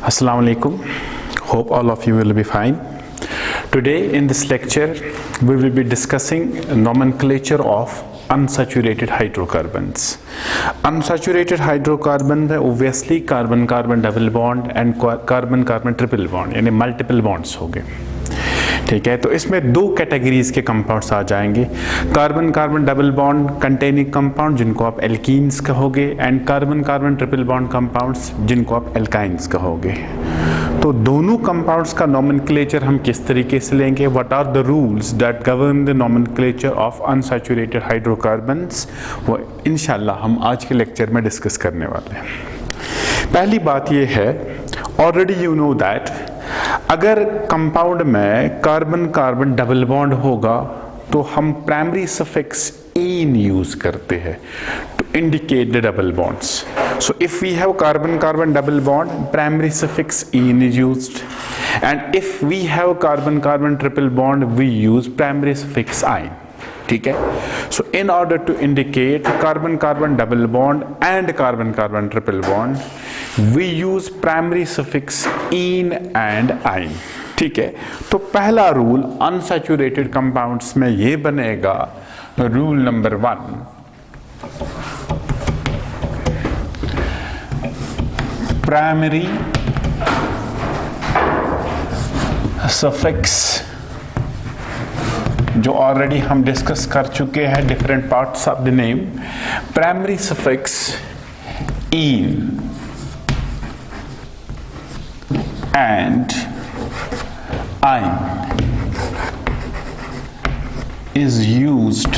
Assalamu alaikum. Hope all of you will be fine. Today in this lecture we will be discussing nomenclature of unsaturated hydrocarbons. Unsaturated hydrocarbon में obviously carbon carbon double bond and carbon carbon triple bond यानी multiple bonds हो गए। ठीक है, तो इसमें दो categories के कंपाउंड्स आ जाएंगे, carbon carbon double bond containing compound जिनको आप एल्कीन्स कहोगे and carbon carbon triple bond compounds जिनको आप एल्काइंस कहोगे। तो दोनों कंपाउंड्स का नोमेनक्लेचर हम किस तरीके से लेंगे, what are the rules that govern the nomenclature of unsaturated hydrocarbons, वो इंशाल्लाह हम आज के लेक्चर में डिस्कस करने वाले हैं। पहली बात ये है, ऑलरेडी यू नो दैट अगर कंपाउंड में कार्बन कार्बन डबल बॉन्ड होगा तो हम प्राइमरी सफिक्स इन यूज करते हैं to indicate the double bonds. So if we have carbon carbon double bond, primary suffix ene is used, and if we have carbon carbon triple bond we use primary suffix yne. ठीक है, so in order to indicate carbon carbon double bond and carbon carbon triple bond we use primary suffix ene and yne. ठीक है, तो पहला rule unsaturated compounds में ये बनेगा, rule number 1, primary suffix जो ऑलरेडी हम डिस्कस कर चुके हैं different parts of the name, primary suffix ene and आइन is used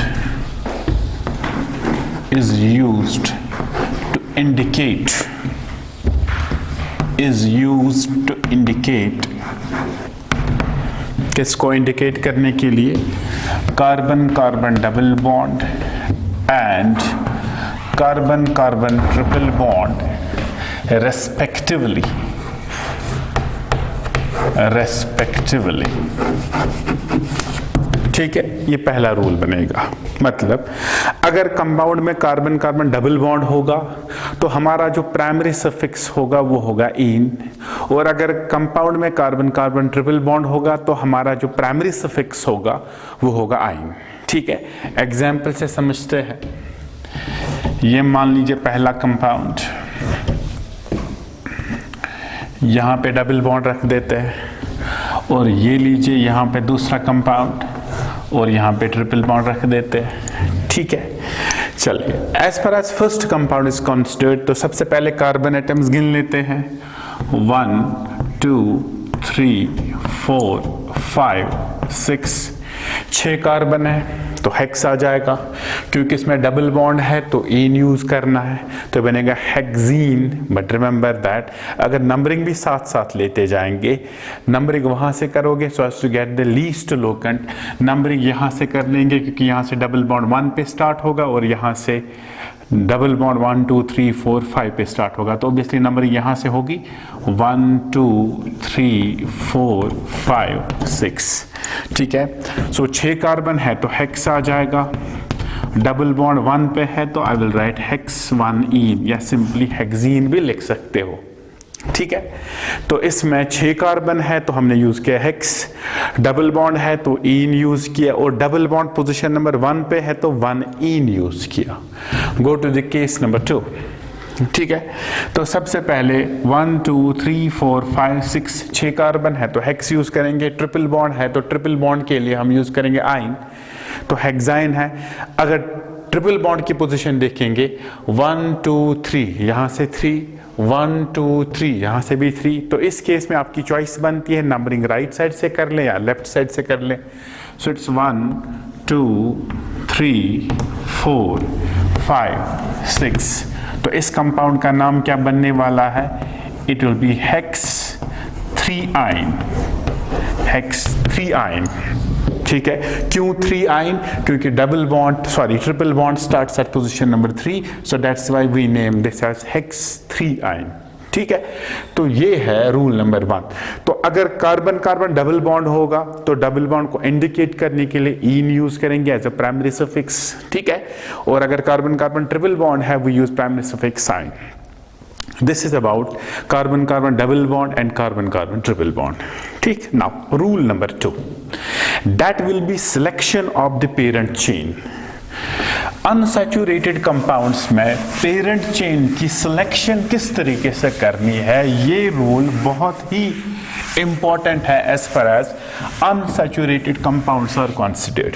to indicate किसको इंडिकेट करने के लिए, carbon carbon double bond and carbon carbon triple bond respectively. ठीक है, ये पहला रूल बनेगा। मतलब अगर कंपाउंड में कार्बन कार्बन डबल बॉन्ड होगा तो हमारा जो प्राइमरी सफिक्स होगा वो होगा इन, और अगर कंपाउंड में कार्बन कार्बन ट्रिपल बॉन्ड होगा तो हमारा जो प्राइमरी सफिक्स होगा वो होगा आइन। ठीक है, एग्जाम्पल से समझते हैं। ये मान लीजिए पहला कंपाउंड, यहाँ पे डबल बॉन्ड रख देते हैं, और ये लीजिए यहाँ पे दूसरा कंपाउंड और यहाँ पे ट्रिपल बॉन्ड रख देते हैं। ठीक है, चलिए as far as first compound is considered, तो सबसे पहले कार्बन एटम्स गिन लेते हैं। 1 2 3 4 5 6, 6 कार्बन है तो हेक्स आ जाएगा, क्योंकि इसमें डबल बॉन्ड है तो इन यूज करना है तो बनेगा हेक्सीन। बट रिमेंबर दैट अगर नंबरिंग भी साथ साथ लेते जाएंगे, नंबरिंग वहां से करोगे so as to get the least locant, numbering यहां से कर लेंगे क्योंकि यहां से डबल बॉन्ड 1 पे स्टार्ट होगा और यहां से डबल बॉन्ड 1 2 3 4 5 पे स्टार्ट होगा, तो ऑब्वियसली नंबरिंग यहां से होगी 1 2 3 4 5 6। ठीक है, सो 6 कार्बन है तो हेक्स आ जाएगा, डबल बॉन्ड 1 पे है तो आई विल राइट हेक्स 1 इन, या सिंपली हेक्सीन भी लिख सकते हो। ठीक है, तो इसमें 6 कार्बन है तो हमने यूज किया हेक्स, डबल बॉन्ड है तो इन यूज किया, और डबल बॉन्ड पोजीशन नंबर 1 पे है तो 1 इन यूज किया। Go to the case number 2। ठीक है, तो सबसे पहले 1 2 3 4 5 6, 6 कार्बन है तो हेक्स यूज करेंगे, ट्रिपल बॉन्ड है तो ट्रिपल बॉन्ड के लिए हम यूज करेंगे आइन, तो हेक्साइन है। अगर ट्रिपल बॉन्ड की पोजीशन देखेंगे 1 2 3, यहां से 3, 1 2 3, यहां से भी 3, तो इस केस में आपकी चॉइस बनती है नंबरिंग राइट साइड से कर लें या लेफ्ट साइड से कर लें। सो इट्स 1 2 3 4 5 6, तो इस कंपाउंड का नाम क्या बनने वाला है, इट विल बी हेक्स 3 आइन, हेक्स 3 आइन। ठीक है, क्यों 3 आइन, क्योंकि double bond triple bond starts at position number 3, so that's why we name this as hex 3 yne. ठीक है, तो ये है रूल नंबर 1। तो अगर कार्बन कार्बन डबल बॉन्ड होगा तो डबल बॉन्ड को इंडिकेट करने के लिए इन यूज करेंगे एज अ प्राइमरी सफिक्स। ठीक है, और अगर कार्बन कार्बन ट्रिपल बॉन्ड है we use primary suffix yne. This is about carbon carbon double bond and carbon carbon triple bond. ठीक. Now rule number 2, that will be selection of the parent chain. Unsaturated compounds में parent chain की selection किस तरीके से करनी है, ये rule बहुत ही इंपॉर्टेंट है as far as unsaturated compounds are considered.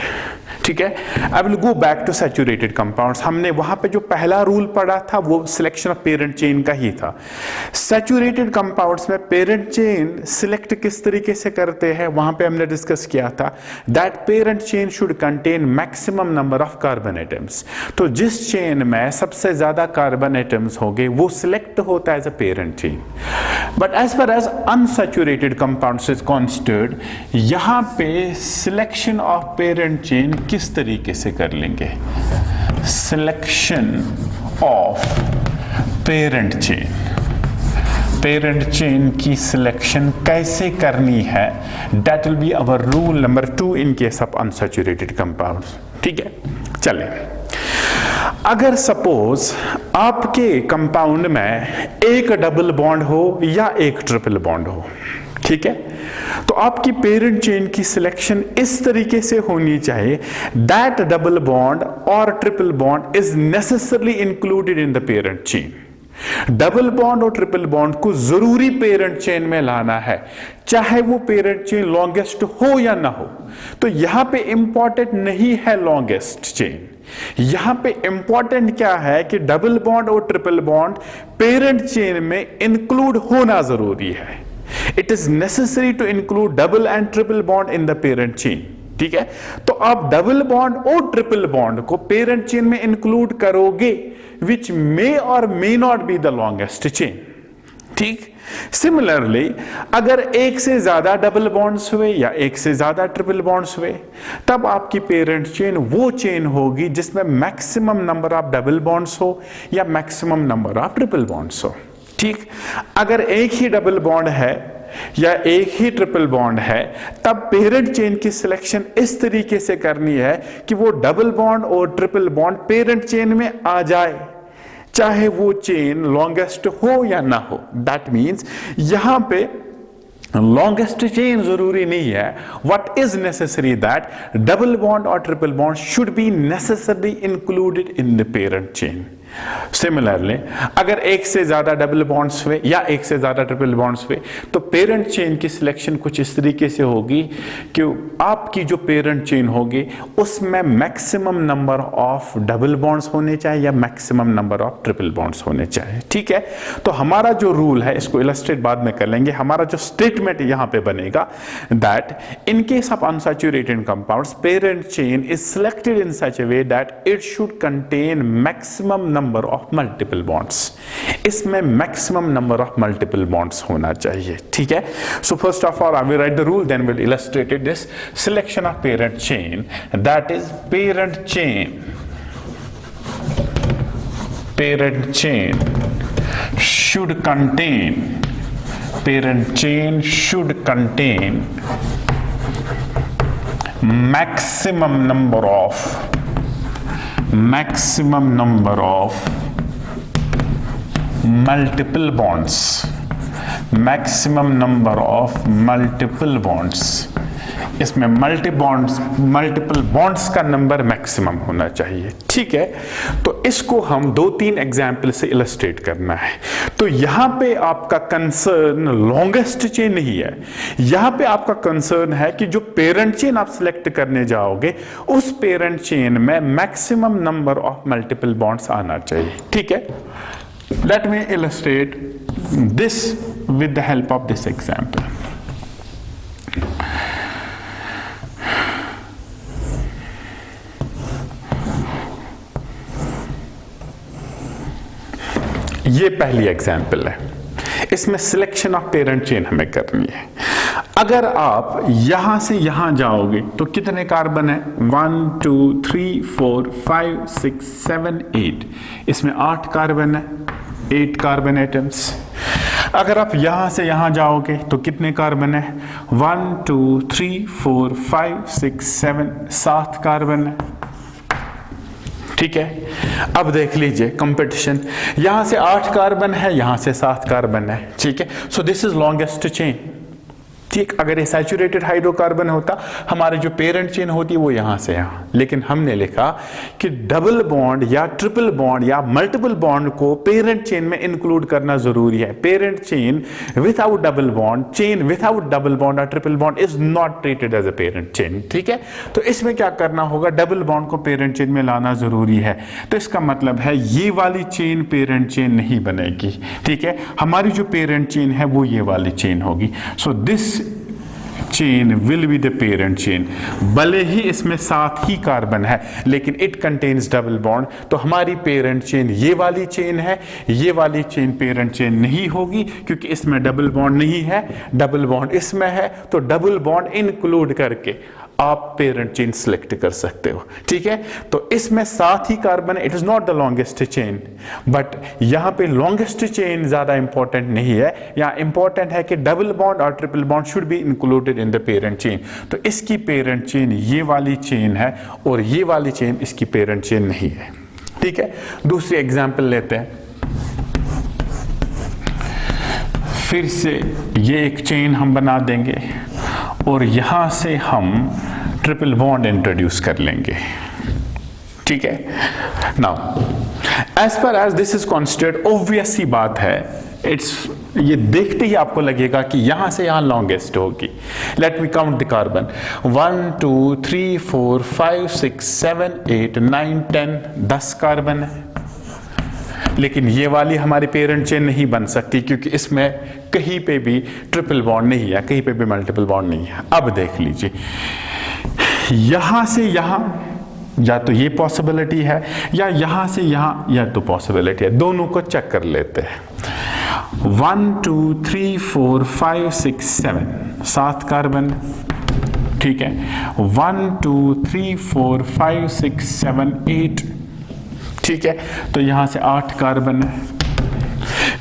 ठीक है. I will go back to saturated compounds. हमने वहां पे जो पहला रूल पढ़ा था वो सिलेक्शन ऑफ पेरेंट चेन का ही था. सैचुरेटेड कंपाउंड्स में पेरेंट चेन सिलेक्ट किस तरीके से करते हैं वहां पे हमने डिस्कस किया था that parent chain should contain maximum number of carbon atoms. तो जिस चेन में सबसे ज्यादा कार्बन एटम्स होंगे वो सिलेक्ट होता है as a parent chain. But as far as unsaturated compounds is considered, यहां पे सिलेक्शन ऑफ पेरेंट चेन किस तरीके से कर लेंगे. Selection of parent chain, parent chain की सिलेक्शन कैसे करनी है, that will be our rule number 2 in case of unsaturated compounds. ठीक है. चलें, अगर सपोज आपके कंपाउंड में एक डबल बॉन्ड हो या एक ट्रिपल बॉन्ड हो, ठीक है, तो आपकी पेरेंट चेन की सिलेक्शन इस तरीके से होनी चाहिए दैट डबल बॉन्ड और triple bond is necessarily included in the parent chain. Double bond और ट्रिपल बॉन्ड को जरूरी पेरेंट चेन में लाना है, चाहे वो पेरेंट चेन लॉन्गेस्ट हो या ना हो. तो यहां पे इंपॉर्टेंट नहीं है लॉन्गेस्ट चेन, यहां पे इंपॉर्टेंट क्या है कि डबल बॉन्ड और ट्रिपल बॉन्ड पेरेंट चेन में इंक्लूड होना जरूरी है. It is necessary to include double and triple bond in the parent chain. ठीक है. तो आप डबल बॉन्ड और ट्रिपल बॉन्ड को पेरेंट चेन में इंक्लूड करोगे which may or may not be the longest chain. ठीक. सिमिलरली अगर एक से ज्यादा डबल बॉन्ड्स हुए या एक से ज्यादा ट्रिपल बॉन्ड्स हुए, तब आपकी पेरेंट चेन वो चेन होगी जिसमें maximum number of double bonds हो या maximum number of triple bonds हो. ठीक. अगर एक ही डबल बॉन्ड है या एक ही ट्रिपल बॉन्ड है, तब पेरेंट चेन की सिलेक्शन इस तरीके से करनी है कि वो डबल बॉन्ड और ट्रिपल बॉन्ड पेरेंट चेन में आ जाए, चाहे वो चेन लॉन्गेस्ट हो या ना हो. दैट मीन्स यहां पे लॉन्गेस्ट चेन जरूरी नहीं है. What is necessary that double bond और triple bond should be necessarily included in the parent chain. Similarly अगर एक से ज्यादा डबल बॉन्ड्स हुए या एक से ज्यादा ट्रिपल बॉन्ड्स हुए, तो पेरेंट चेन की सिलेक्शन कुछ इस तरीके से होगी कि आपकी जो पेरेंट चेन होगी उसमें maximum number of double bonds होने चाहिए या maximum number of triple bonds होने चाहिए. ठीक है. तो हमारा जो रूल है, इसको इलस्ट्रेट बाद में कर लेंगे, हमारा जो स्टेटमेंट यहां पे बनेगा that in case of unsaturated compounds parent chain is selected in such a way that it should contain maximum number of multiple bonds. इसमें maximum number of multiple bonds होना चाहिए. ठीक है. So first of all I will write the rule, then will illustrate this. Selection of parent chain, that is parent chain should contain maximum number of multiple bonds. इसमें multiple bonds का number maximum होना चाहिए. ठीक है. तो इसको हम 2-3 example से इलस्ट्रेट करना है. तो यहां पे आपका कंसर्न लॉन्गेस्ट चेन नहीं है, यहां पे आपका कंसर्न है कि जो पेरेंट चेन आप सिलेक्ट करने जाओगे उस पेरेंट चेन में maximum number of multiple bonds आना चाहिए. ठीक है. Let me illustrate this with the help of this example. ये पहली एग्जाम्पल है, इसमें सिलेक्शन ऑफ पेरेंट चेन हमें करनी है. अगर आप यहां से यहां जाओगे तो कितने कार्बन है? 1 2 3 4 5 6 7 8. इसमें 8 कार्बन है, 8 कार्बन एटम्स. अगर आप यहां से यहां जाओगे तो कितने कार्बन है? 1 2 3 4 5 6 7 7 कार्बन है. ठीक है। अब देख लीजिए कंपटीशन, यहां से 8 कार्बन है, यहां से 7 कार्बन है, ठीक है। So this is longest chain, ठीक। अगर ये सैचुरेटेड हाइड्रोकार्बन होता, हमारे जो पेरेंट चेन होती है वो यहां से यहां, लेकिन हमने लिखा कि डबल बॉन्ड या ट्रिपल बॉन्ड या मल्टीपल बॉन्ड को पेरेंट चेन में इंक्लूड करना जरूरी है। Parent chain without double bond, chain without double bond और triple bond is not treated as a parent chain, ठीक है। तो इसमें क्या करना होगा, डबल बॉन्ड को पेरेंट चेन में लाना जरूरी है। तो इसका मतलब है ये वाली चेन पेरेंट चेन नहीं बनेगी, ठीक है। हमारी जो पेरेंट चेन है वो ये वाली चेन होगी। So this chain will be the parent chain, भले ही इसमें 7 ही कार्बन है लेकिन इट कंटेन्स डबल बॉन्ड। तो हमारी पेरेंट चेन ये वाली चेन है, ये वाली चेन पेरेंट चेन नहीं होगी क्योंकि इसमें डबल बॉन्ड नहीं है, डबल बॉन्ड इसमें है। तो डबल बॉन्ड इंक्लूड करके आप पेरेंट चेन सिलेक्ट कर सकते हो, ठीक है। तो इसमें 7 ही कार्बन है, it is not the longest chain, but यहां पे लॉन्गेस्ट चेन ज्यादा इंपॉर्टेंट नहीं है। यहां इंपॉर्टेंट है कि डबल बॉन्ड और triple bond should be included in the parent chain. तो इसकी पेरेंट चेन ये वाली चेन है और ये वाली चेन इसकी पेरेंट चेन नहीं है, ठीक है। दूसरी एग्जांपल लेते हैं, फिर से ये एक चेन हम बना देंगे और यहां से हम ट्रिपल बॉन्ड इंट्रोड्यूस कर लेंगे, ठीक है। Now as per as this is considered, obvious सी बात है, इट्स ये देखते ही आपको लगेगा कि यहां से यहां लॉन्गेस्ट होगी। Let me count the carbon, 1 2 3 4 5 6 7 8 9 10, 10 carbon है। लेकिन ये वाली हमारी पेरेंट चेन नहीं बन सकती क्योंकि इसमें कहीं पे भी ट्रिपल बॉन्ड नहीं है, कहीं पे भी मल्टीपल बॉन्ड नहीं है। अब देख लीजिए, यहां से यहां या तो ये पॉसिबिलिटी है या यहां से यहां या तो पॉसिबिलिटी है, दोनों को चेक कर लेते हैं। 1 2 3 4 5 6 7, 7 कार्बन, ठीक है। 1 2 3 4 5 6 7 8, ठीक है। तो यहां से 8 कार्बन है।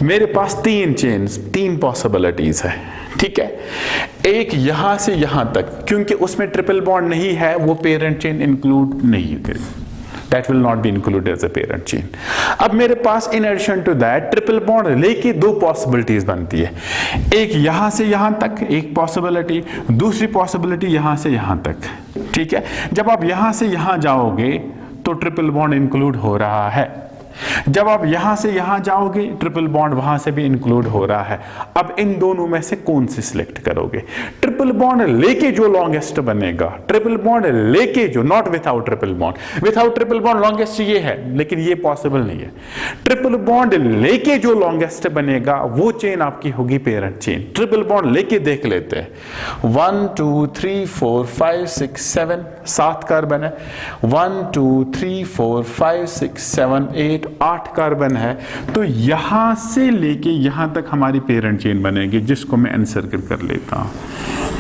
मेरे पास 3 चेन्स, 3 पॉसिबिलिटीज है, ठीक है। एक यहां से यहां तक, क्योंकि उसमें ट्रिपल बॉन्ड नहीं है, वो पेरेंट चेन इंक्लूड नहीं करेगी, that will not be included as a parent chain। अब मेरे पास in addition to that triple bond लेके 2 पॉसिबिलिटीज बनती है। एक यहां से यहां तक एक पॉसिबिलिटी, दूसरी पॉसिबिलिटी यहां से यहां तक, ठीक है। जब आप यहां से यहां जाओगे तो ट्रिपल बॉन्ड इंक्लूड हो रहा है, जब आप यहां से यहां जाओगे ट्रिपल बॉन्ड वहां से भी इंक्लूड हो रहा है। अब इन दोनों में से कौन सी सिलेक्ट करोगे? ट्रिपल बॉन्ड लेके जो लॉन्गेस्ट बनेगा, ट्रिपल बॉन्ड लेके जो, not without triple bond. Without triple bond longest ये है लेकिन ये पॉसिबल नहीं है। ट्रिपल बॉन्ड लेके जो लॉन्गेस्ट बनेगा वो चेन आपकी होगी पेरेंट चेन। ट्रिपल बॉन्ड लेके देख लेते हैं। 1 2 3 4 5 6 7, 7 कार्बन है। 1 2 3 4 5 6 7 8, 8 कार्बन है। तो यहां से लेके यहां तक हमारी पेरेंट चेन बनेगी, जिसको मैं एनसर्कल कर लेता हूं।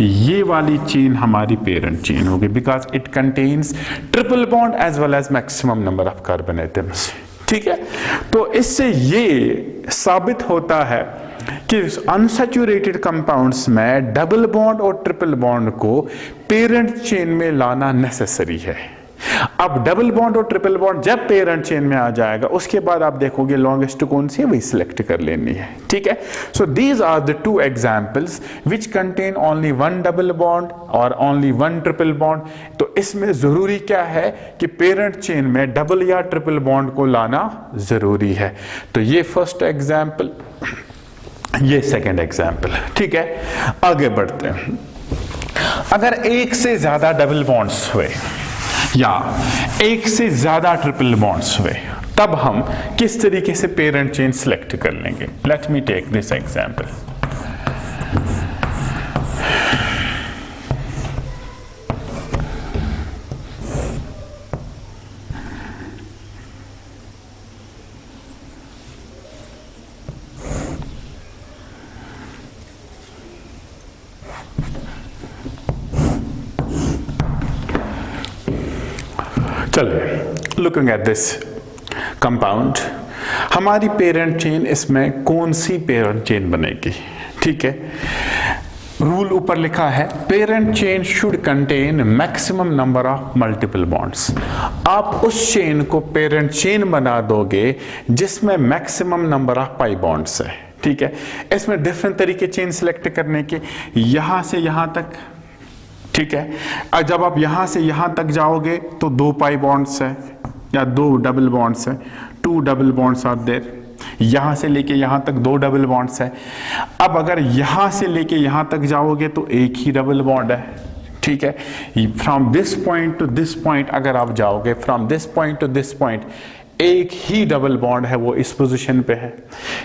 ये वाली चेन हमारी पेरेंट चेन होगी because it contains triple bond as well as maximum number of carbon atoms. ठीक है, तो इससे ये साबित होता है कि अनसैचुरेटेड कंपाउंड्स में डबल बॉन्ड और ट्रिपल बॉन्ड को पेरेंट चेन में लाना नेसेसरी है। अब डबल बॉन्ड और ट्रिपल बॉन्ड जब पेरेंट चेन में आ जाएगा उसके बाद आप देखोगे लॉन्गेस्ट कौन सी है वही सिलेक्ट कर लेनी है। ठीक है, so these are the 2 examples which contain only 1 double bond और ओनली 1 ट्रिपल बॉन्ड। तो इसमें जरूरी क्या है कि पेरेंट चेन में डबल या ट्रिपल बॉन्ड को लाना जरूरी है। तो ये फर्स्ट एग्जाम्पल, ये सेकेंड एग्जाम्पल। ठीक है, आगे बढ़ते हैं। अगर एक से ज्यादा डबल बॉन्ड्स हुए या एक से ज्यादा ट्रिपल बॉन्ड्स हुए तब हम किस तरीके से पेरेंट चेन सिलेक्ट कर लेंगे। Let me take this example. चलिए, लुकिंग एट दिस कंपाउंड, हमारी पेरेंट चेन इसमें कौन सी पेरेंट चेन बनेगी? ठीक है, रूल ऊपर लिखा है, parent chain should contain maximum number of multiple bonds. आप उस चेन को पेरेंट चेन बना दोगे जिसमें maximum number of pi bonds है। ठीक है, इसमें डिफरेंट तरीके चेन सिलेक्ट करने के, यहां से यहां तक, ठीक है। जब आप यहां से यहां तक जाओगे तो 2 पाई बॉन्ड्स है या 2 डबल बॉन्ड्स है, 2 डबल बॉन्ड्स आर देयर। यहां से लेके यहां तक 2 डबल बॉन्ड्स है। अब अगर यहां से लेके यहां तक जाओगे तो एक ही डबल बॉन्ड है। ठीक है, from this point two this point अगर आप जाओगे, from this point two this point एक ही डबल बॉन्ड है, वो इस पोजीशन पे है।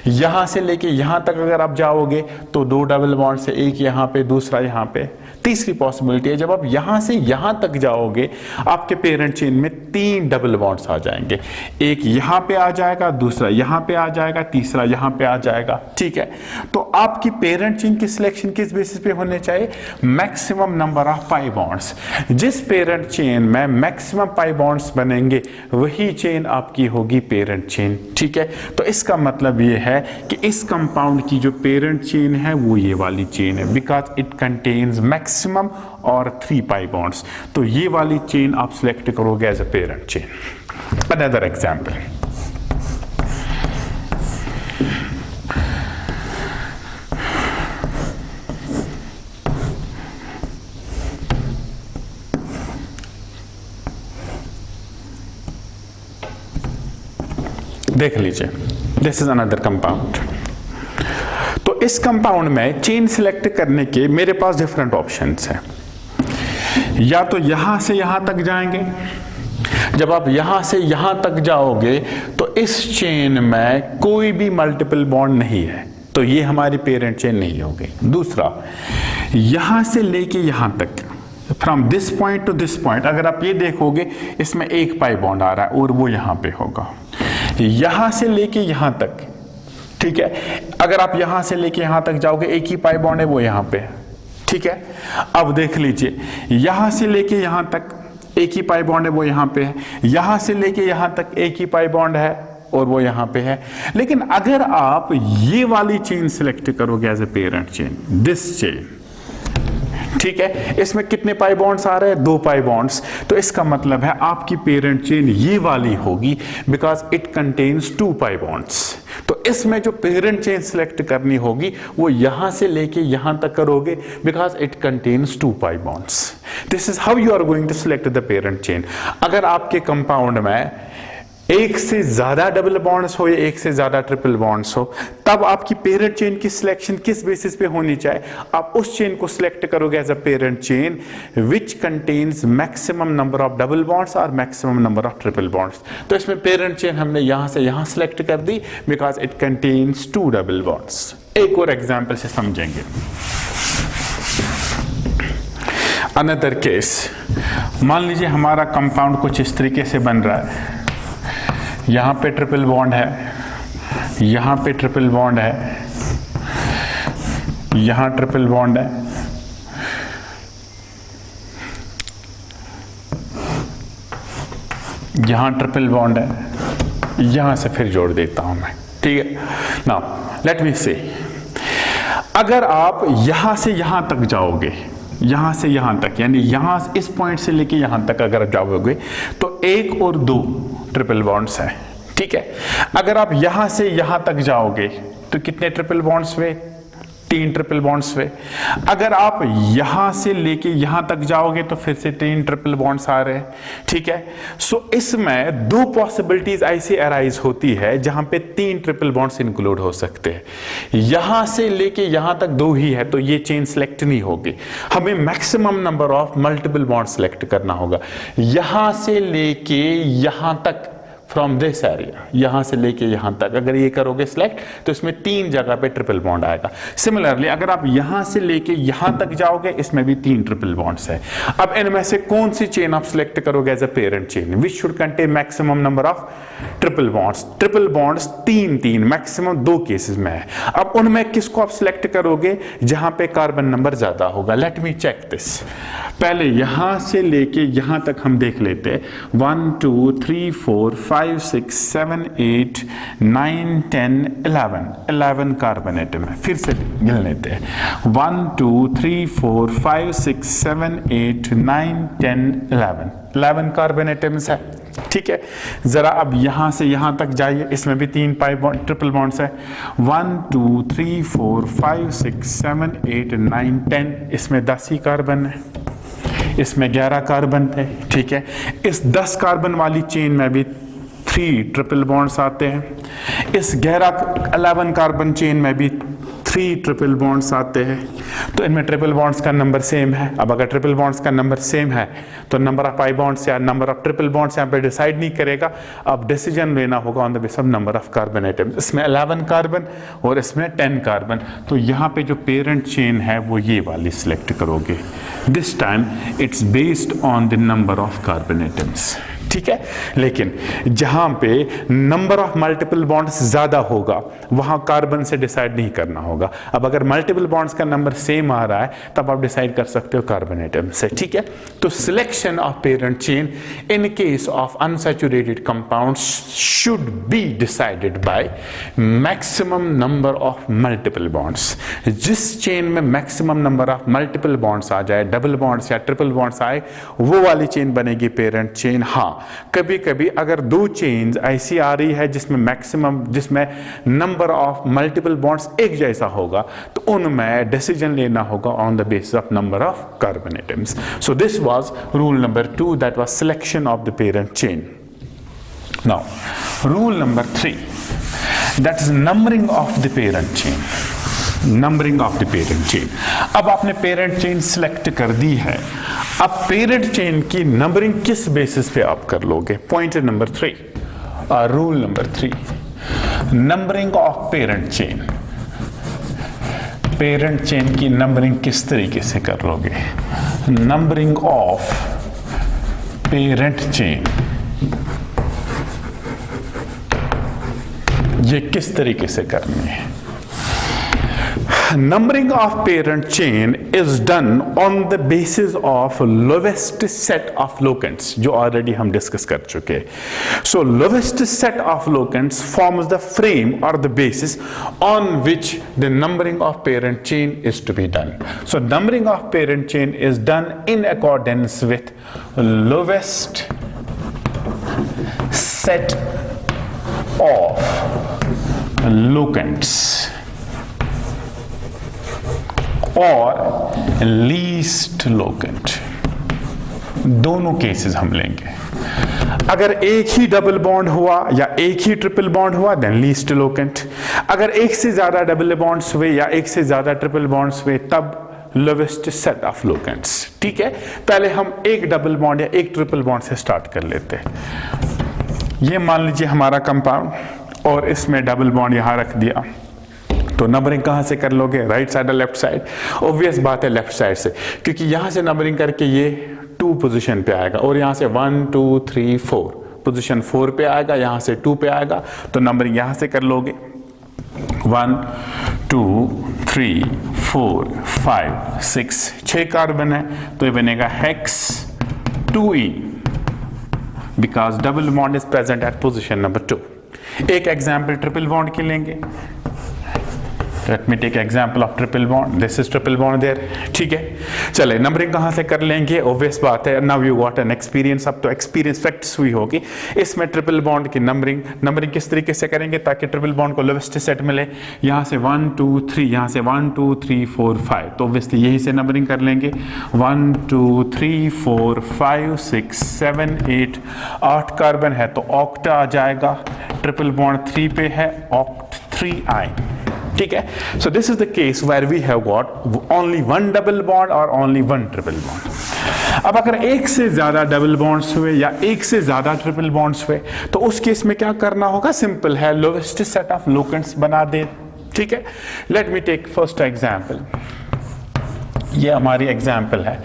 यहां से लेके यहां तक अगर आप जाओगे तो 2 डबल बॉन्ड से, एक यहां पे दूसरा यहां पे। तीसरी पॉसिबिलिटी है, जब आप यहां से यहां तक जाओगे आपके पेरेंट चेन में 3 डबल बॉन्ड्स आ जाएंगे। एक यहां पे आ जाएगा, दूसरा यहां पे आ जाएगा, तीसरा यहां पे आ जाएगा। ठीक है, तो आपकी पेरेंट चेन की सिलेक्शन किस बेसिस पे होने चाहिए? Maximum number of pi bonds. जिस पेरेंट चेन में मैक्सिमम पाई बॉन्ड्स बनेंगे वही चेन आपकी होगी पेरेंट चेन। ठीक है, तो इसका मतलब ये है कि इस कंपाउंड की जो पेरेंट चेन है वो ये वाली चेन है, बिकॉज इट कंटेन्स मैक्सिमम और 3 पाई बॉन्ड्स। तो ये वाली चेन आप सिलेक्ट करोगे as a parent chain. Another example, देख लीजिए, दिस इज अनदर कंपाउंड। तो इस कंपाउंड में चेन सिलेक्ट करने के मेरे पास डिफरेंट ऑप्शंस हैं। या तो यहां से यहां तक जाएंगे, जब आप यहां से यहां तक जाओगे तो इस चेन में कोई भी मल्टीपल बॉन्ड नहीं है, तो ये हमारी पेरेंट चेन नहीं होगी। दूसरा, यहां से लेके यहां तक, from this point two this point अगर आप ये देखोगे इसमें 1 पाई बॉन्ड आ रहा है और वो यहां पे होगा। यहां से लेके यहां तक, ठीक है, अगर आप यहां से लेके यहां तक जाओगे एक ही पाई बॉन्ड है, वो यहां पे है। ठीक है, अब देख लीजिए, यहां से लेके यहां तक एक ही पाई बॉन्ड है, वो यहां पे है। यहां से लेके यहां तक एक ही पाई बॉन्ड है और वो यहां पे है। लेकिन अगर आप ये वाली चेन सिलेक्ट करोगे as a parent chain, this chain, ठीक है, इसमें कितने पाई बॉन्ड्स आ रहे हैं? 2 पाई बॉन्ड्स। तो इसका मतलब है आपकी पेरेंट चेन ये वाली होगी, because it contains 2 pi bonds. तो इसमें जो पेरेंट चेन सिलेक्ट करनी होगी वो यहां से लेके यहां तक करोगे, because it contains 2 pi bonds. This is how you are going to select the parent chain. अगर आपके कंपाउंड में एक से ज्यादा डबल बॉन्ड्स हो या एक से ज्यादा ट्रिपल बॉन्ड्स हो, तब आपकी पेरेंट चेन की सिलेक्शन किस बेसिस पे होनी चाहिए? आप उस चेन को सिलेक्ट करोगे as a parent chain which contains maximum number of double bonds और maximum number of triple bonds. तो इसमें पेरेंट चेन हमने यहां से यहां सिलेक्ट कर दी, because it contains 2 double bonds. एक और एग्जाम्पल से समझेंगे। अनदर केस, मान लीजिए हमारा कंपाउंड कुछ इस तरीके से बन रहा है। यहां पे ट्रिपल बॉन्ड है, यहां पे ट्रिपल बॉन्ड है, यहां ट्रिपल बॉन्ड है, यहां ट्रिपल बॉन्ड है, यहां से फिर जोड़ देता हूं मैं। ठीक है, नाउ लेट मी से, अगर आप यहां से यहां तक जाओगे, यहां से यहां तक, यानी यहां इस पॉइंट से लेके यहां तक अगर जाओगे तो 1 और 2 ट्रिपल बॉन्ड्स है। ठीक है, अगर आप यहां से यहां तक जाओगे तो कितने ट्रिपल बॉन्ड्स हुए? 3 ट्रिपल बॉन्ड्स हुए। अगर आप यहां से लेके यहां तक जाओगे तो फिर से 3 ट्रिपल बॉन्ड्स आ रहे हैं। ठीक है, सो इसमें 2 पॉसिबिलिटीज ऐसी अराइज होती है जहां पे 3 ट्रिपल बॉन्ड्स इंक्लूड हो सकते हैं। यहां से लेके यहां तक 2 ही है तो ये चेन सिलेक्ट नहीं होगी, हमें maximum number of multiple bond select करना होगा। यहां से लेके यहां तक, फ्रॉम दिस एरिया, यहां से लेके यहां तक अगर ये करोगे सिलेक्ट तो इसमें 3 जगह पे ट्रिपल बॉन्ड आएगा। सिमिलरली अगर आप यहां से लेके यहां तक जाओगे इसमें भी 3 ट्रिपल बॉन्ड्स है। अब इनमें से कौन सी चेन आप सिलेक्ट करोगे as a parent chain which should contain maximum number of triple bonds? Triple bonds 3 maximum 2 cases में है। अब उनमें किसको आप सिलेक्ट करोगे? जहां पे कार्बन नंबर ज्यादा होगा। Let me check this. पहले यहां से लेके यहां तक हम देख लेते हैं, 1 2 3 4 5 5 6 7 8 9 10 11 कार्बन एटम है। फिर से गिन लेते हैं 1 2 3 4 5 6 7 8 9 10 11 कार्बन एटम्स है। ठीक है, जरा अब यहां से यहां तक जाइए, इसमें भी 3 पाई बॉन्ड ट्रिपल बॉन्ड्स है। 1 2 3 4 5 6 7 8 9 10, इसमें 10 ही कार्बन है, इसमें 11 कार्बन है। ठीक है, इस 10 कार्बन वाली चेन में भी 3 ट्रिपल बॉन्ड्स आते हैं। इस 11 कार्बन चेन में भी 3 ट्रिपल बॉन्ड्स आते हैं। तो इनमें ट्रिपल बॉन्ड्स का नंबर सेम है। अब अगर ट्रिपल बॉन्ड्स का नंबर सेम है तो नंबर ऑफ पाई बॉन्ड्स या नंबर ऑफ ट्रिपल बॉन्ड्स यहाँ पे डिसाइड नहीं करेगा। अब डिसीजन लेना होगा on the base of number of carbon atoms. इसमें 11 कार्बन और इसमें 10 कार्बन। तो यहाँ पे जो पेरेंट चेन है वो ये वाली सिलेक्ट करोगे। This time it's based on the number of carbon atoms. ठीक है, लेकिन जहां पे नंबर ऑफ मल्टीपल बॉन्ड्स ज्यादा होगा वहां कार्बन से डिसाइड नहीं करना होगा। अब अगर मल्टीपल बॉन्ड्स का नंबर सेम आ रहा है तब आप डिसाइड कर सकते हो कार्बन एटम से। ठीक है, तो selection of parent chain in case of unsaturated compounds should be decided by maximum number of multiple bonds. जिस चेन में maximum number of multiple bonds आ जाए, डबल बॉन्ड्स या ट्रिपल बॉन्ड्स आए, वो वाली चेन बनेगी पेरेंट चेन। हाँ, कभी कभी अगर 2 चेन्स ऐसी आ रही है जिसमें नंबर ऑफ मल्टीपल बॉन्ड्स एक जैसा होगा तो उनमें डिसीजन लेना होगा on the basis of number of carbon atoms. So this was rule number 2, that was selection of the parent chain. Now rule number 3, that is numbering of the parent chain. Numbering of the parent chain. अब आपने parent chain select कर दी है, अब parent chain की numbering किस basis पे आप कर लोगे? Point number 3, rule number 3, numbering of parent chain. Parent chain की नंबरिंग किस तरीके से कर लोगे? नंबरिंग ऑफ पेरेंट चेन ये किस तरीके से करनी है? Numbering of parent chain is done on the basis of lowest set of locants, जो already हम discuss कर चुके हैं. So lowest set of locants forms the frame or the basis on which the numbering of parent chain is to be done. So numbering of parent chain is done in accordance with lowest set of locants और least locant, दोनों cases हम लेंगे। अगर एक ही double bond हुआ या एक ही triple bond हुआ देन लीस्ट लोकेंट। अगर एक से ज्यादा डबल बॉन्ड्स हुए या एक से ज्यादा ट्रिपल बॉन्ड्स हुए तब लोवेस्ट सेट ऑफ लोकेंट्स। ठीक है, पहले हम एक डबल बॉन्ड या एक ट्रिपल बॉन्ड से स्टार्ट कर लेते हैं। ये मान लीजिए हमारा कंपाउंड और इसमें डबल बॉन्ड यहां रख दिया, तो नंबरिंग कहां से कर लोगे? राइट साइड और लेफ्ट साइड। ऑब्वियस बात है लेफ्ट साइड से, क्योंकि यहां से नंबरिंग करके ये 2 पोजीशन पे आएगा और यहां से 1 2 3 4 पोजीशन 4 पे आएगा, यहां से 2 पे आएगा, तो नंबरिंग यहां से कर लोगे 1 2 3 4 5 6 6 कार्बन है तो ये बनेगा hex 2e because double bond is present at position number 2। एक एग्जाम्पल ट्रिपल बॉन्ड के लेंगे। Let me take example of triple bond. This is triple bond there. ठीक है, चले नंबरिंग कहाँ से कर लेंगे? ऑब्वियस बात है, now you got an experience, अब तो एक्सपीरियंस प्रैक्टिस हुई होगी। इसमें ट्रिपल बॉन्ड की नंबरिंग किस तरीके से करेंगे ताकि ट्रिपल बॉन्ड को लोवेस्ट सेट मिले? यहाँ से 1 2 3, यहाँ से 1 2 3 4 5, तो ऑब्वियसली यही से नंबरिंग कर लेंगे 1 2 3 4 5 6 7 8 कार्बन है तो ऑक्टा आ जाएगा। ट्रिपल बॉन्ड 3 पे है, ऑक्ट 3i। ठीक है, so this is the case where we have got only one double bond or only one triple bond. अब अगर एक से ज्यादा डबल बॉन्ड्स हुए या एक से ज्यादा ट्रिपल बॉन्ड्स हुए तो उस केस में क्या करना होगा? सिंपल है, लोवेस्ट सेट ऑफ लोकेंट्स बना दे। ठीक है, let me take first example. ये हमारी एग्जाम्पल है,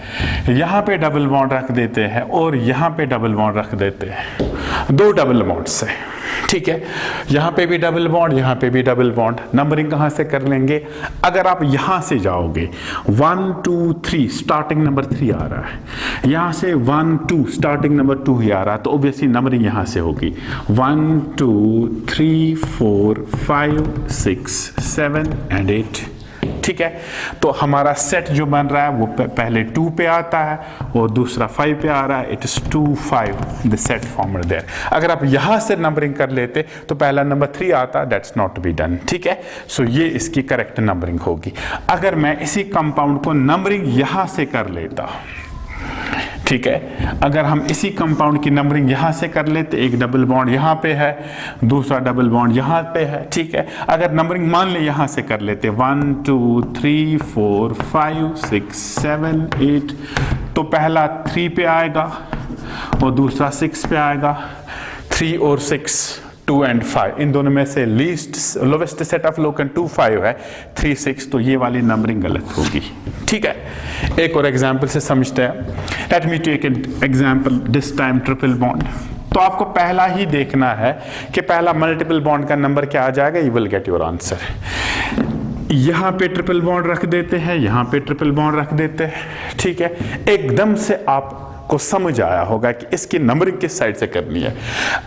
यहां पे डबल बॉन्ड रख देते हैं और यहां पे डबल बॉन्ड रख देते हैं दो डबल बॉन्ड से, ठीक है। यहां पे भी डबल बॉन्ड, यहां पे भी डबल बॉन्ड। नंबरिंग कहां से कर लेंगे? अगर आप यहां से जाओगे 1 2 3 स्टार्टिंग नंबर 3 आ रहा है, यहां से 1 2 स्टार्टिंग नंबर 2 ही आ रहा है, तो ऑब्वियसली नंबरिंग यहां से होगी 1 2 3 4 5 6 7 एंड 8, ठीक है। तो हमारा सेट जो बन रहा है वो पहले 2 पे आता है और दूसरा 5 पे आ रहा है। It is 2 5 the set formed there. अगर आप यहां से नंबरिंग कर लेते तो पहला नंबर 3 आता, that's not to be done, ठीक है। सो ये इसकी करेक्ट नंबरिंग होगी। अगर मैं इसी कंपाउंड को नंबरिंग यहां से कर लेता, ठीक है, अगर हम इसी कंपाउंड की नंबरिंग यहां से कर लेते, एक डबल बॉन्ड यहां पे है, दूसरा डबल बॉन्ड यहां पे है, ठीक है। अगर नंबरिंग मान ले यहां से कर लेते 1 2 3 4 5 6 7 8, तो पहला 3 पे आएगा और दूसरा 6 पे आएगा। 3 और 6 2 एंड 5, इन दोनों में से least lowest set of locant 2 5 है, 3 6, तो ये वाली नंबरिंग गलत होगी, ठीक है। एक और एग्जांपल से समझते हैं। Let me take an example, this time triple bond. तो आपको पहला ही देखना है कि पहला मल्टीपल बॉन्ड का नंबर क्या आ जाएगा, you will get your answer. यहां पे ट्रिपल बॉन्ड रख देते हैं, यहां पे ट्रिपल बॉन्ड रख देते हैं, ठीक है। एकदम से आप को समझ आया होगा कि इसकी नंबरिंग किस साइड से करनी है।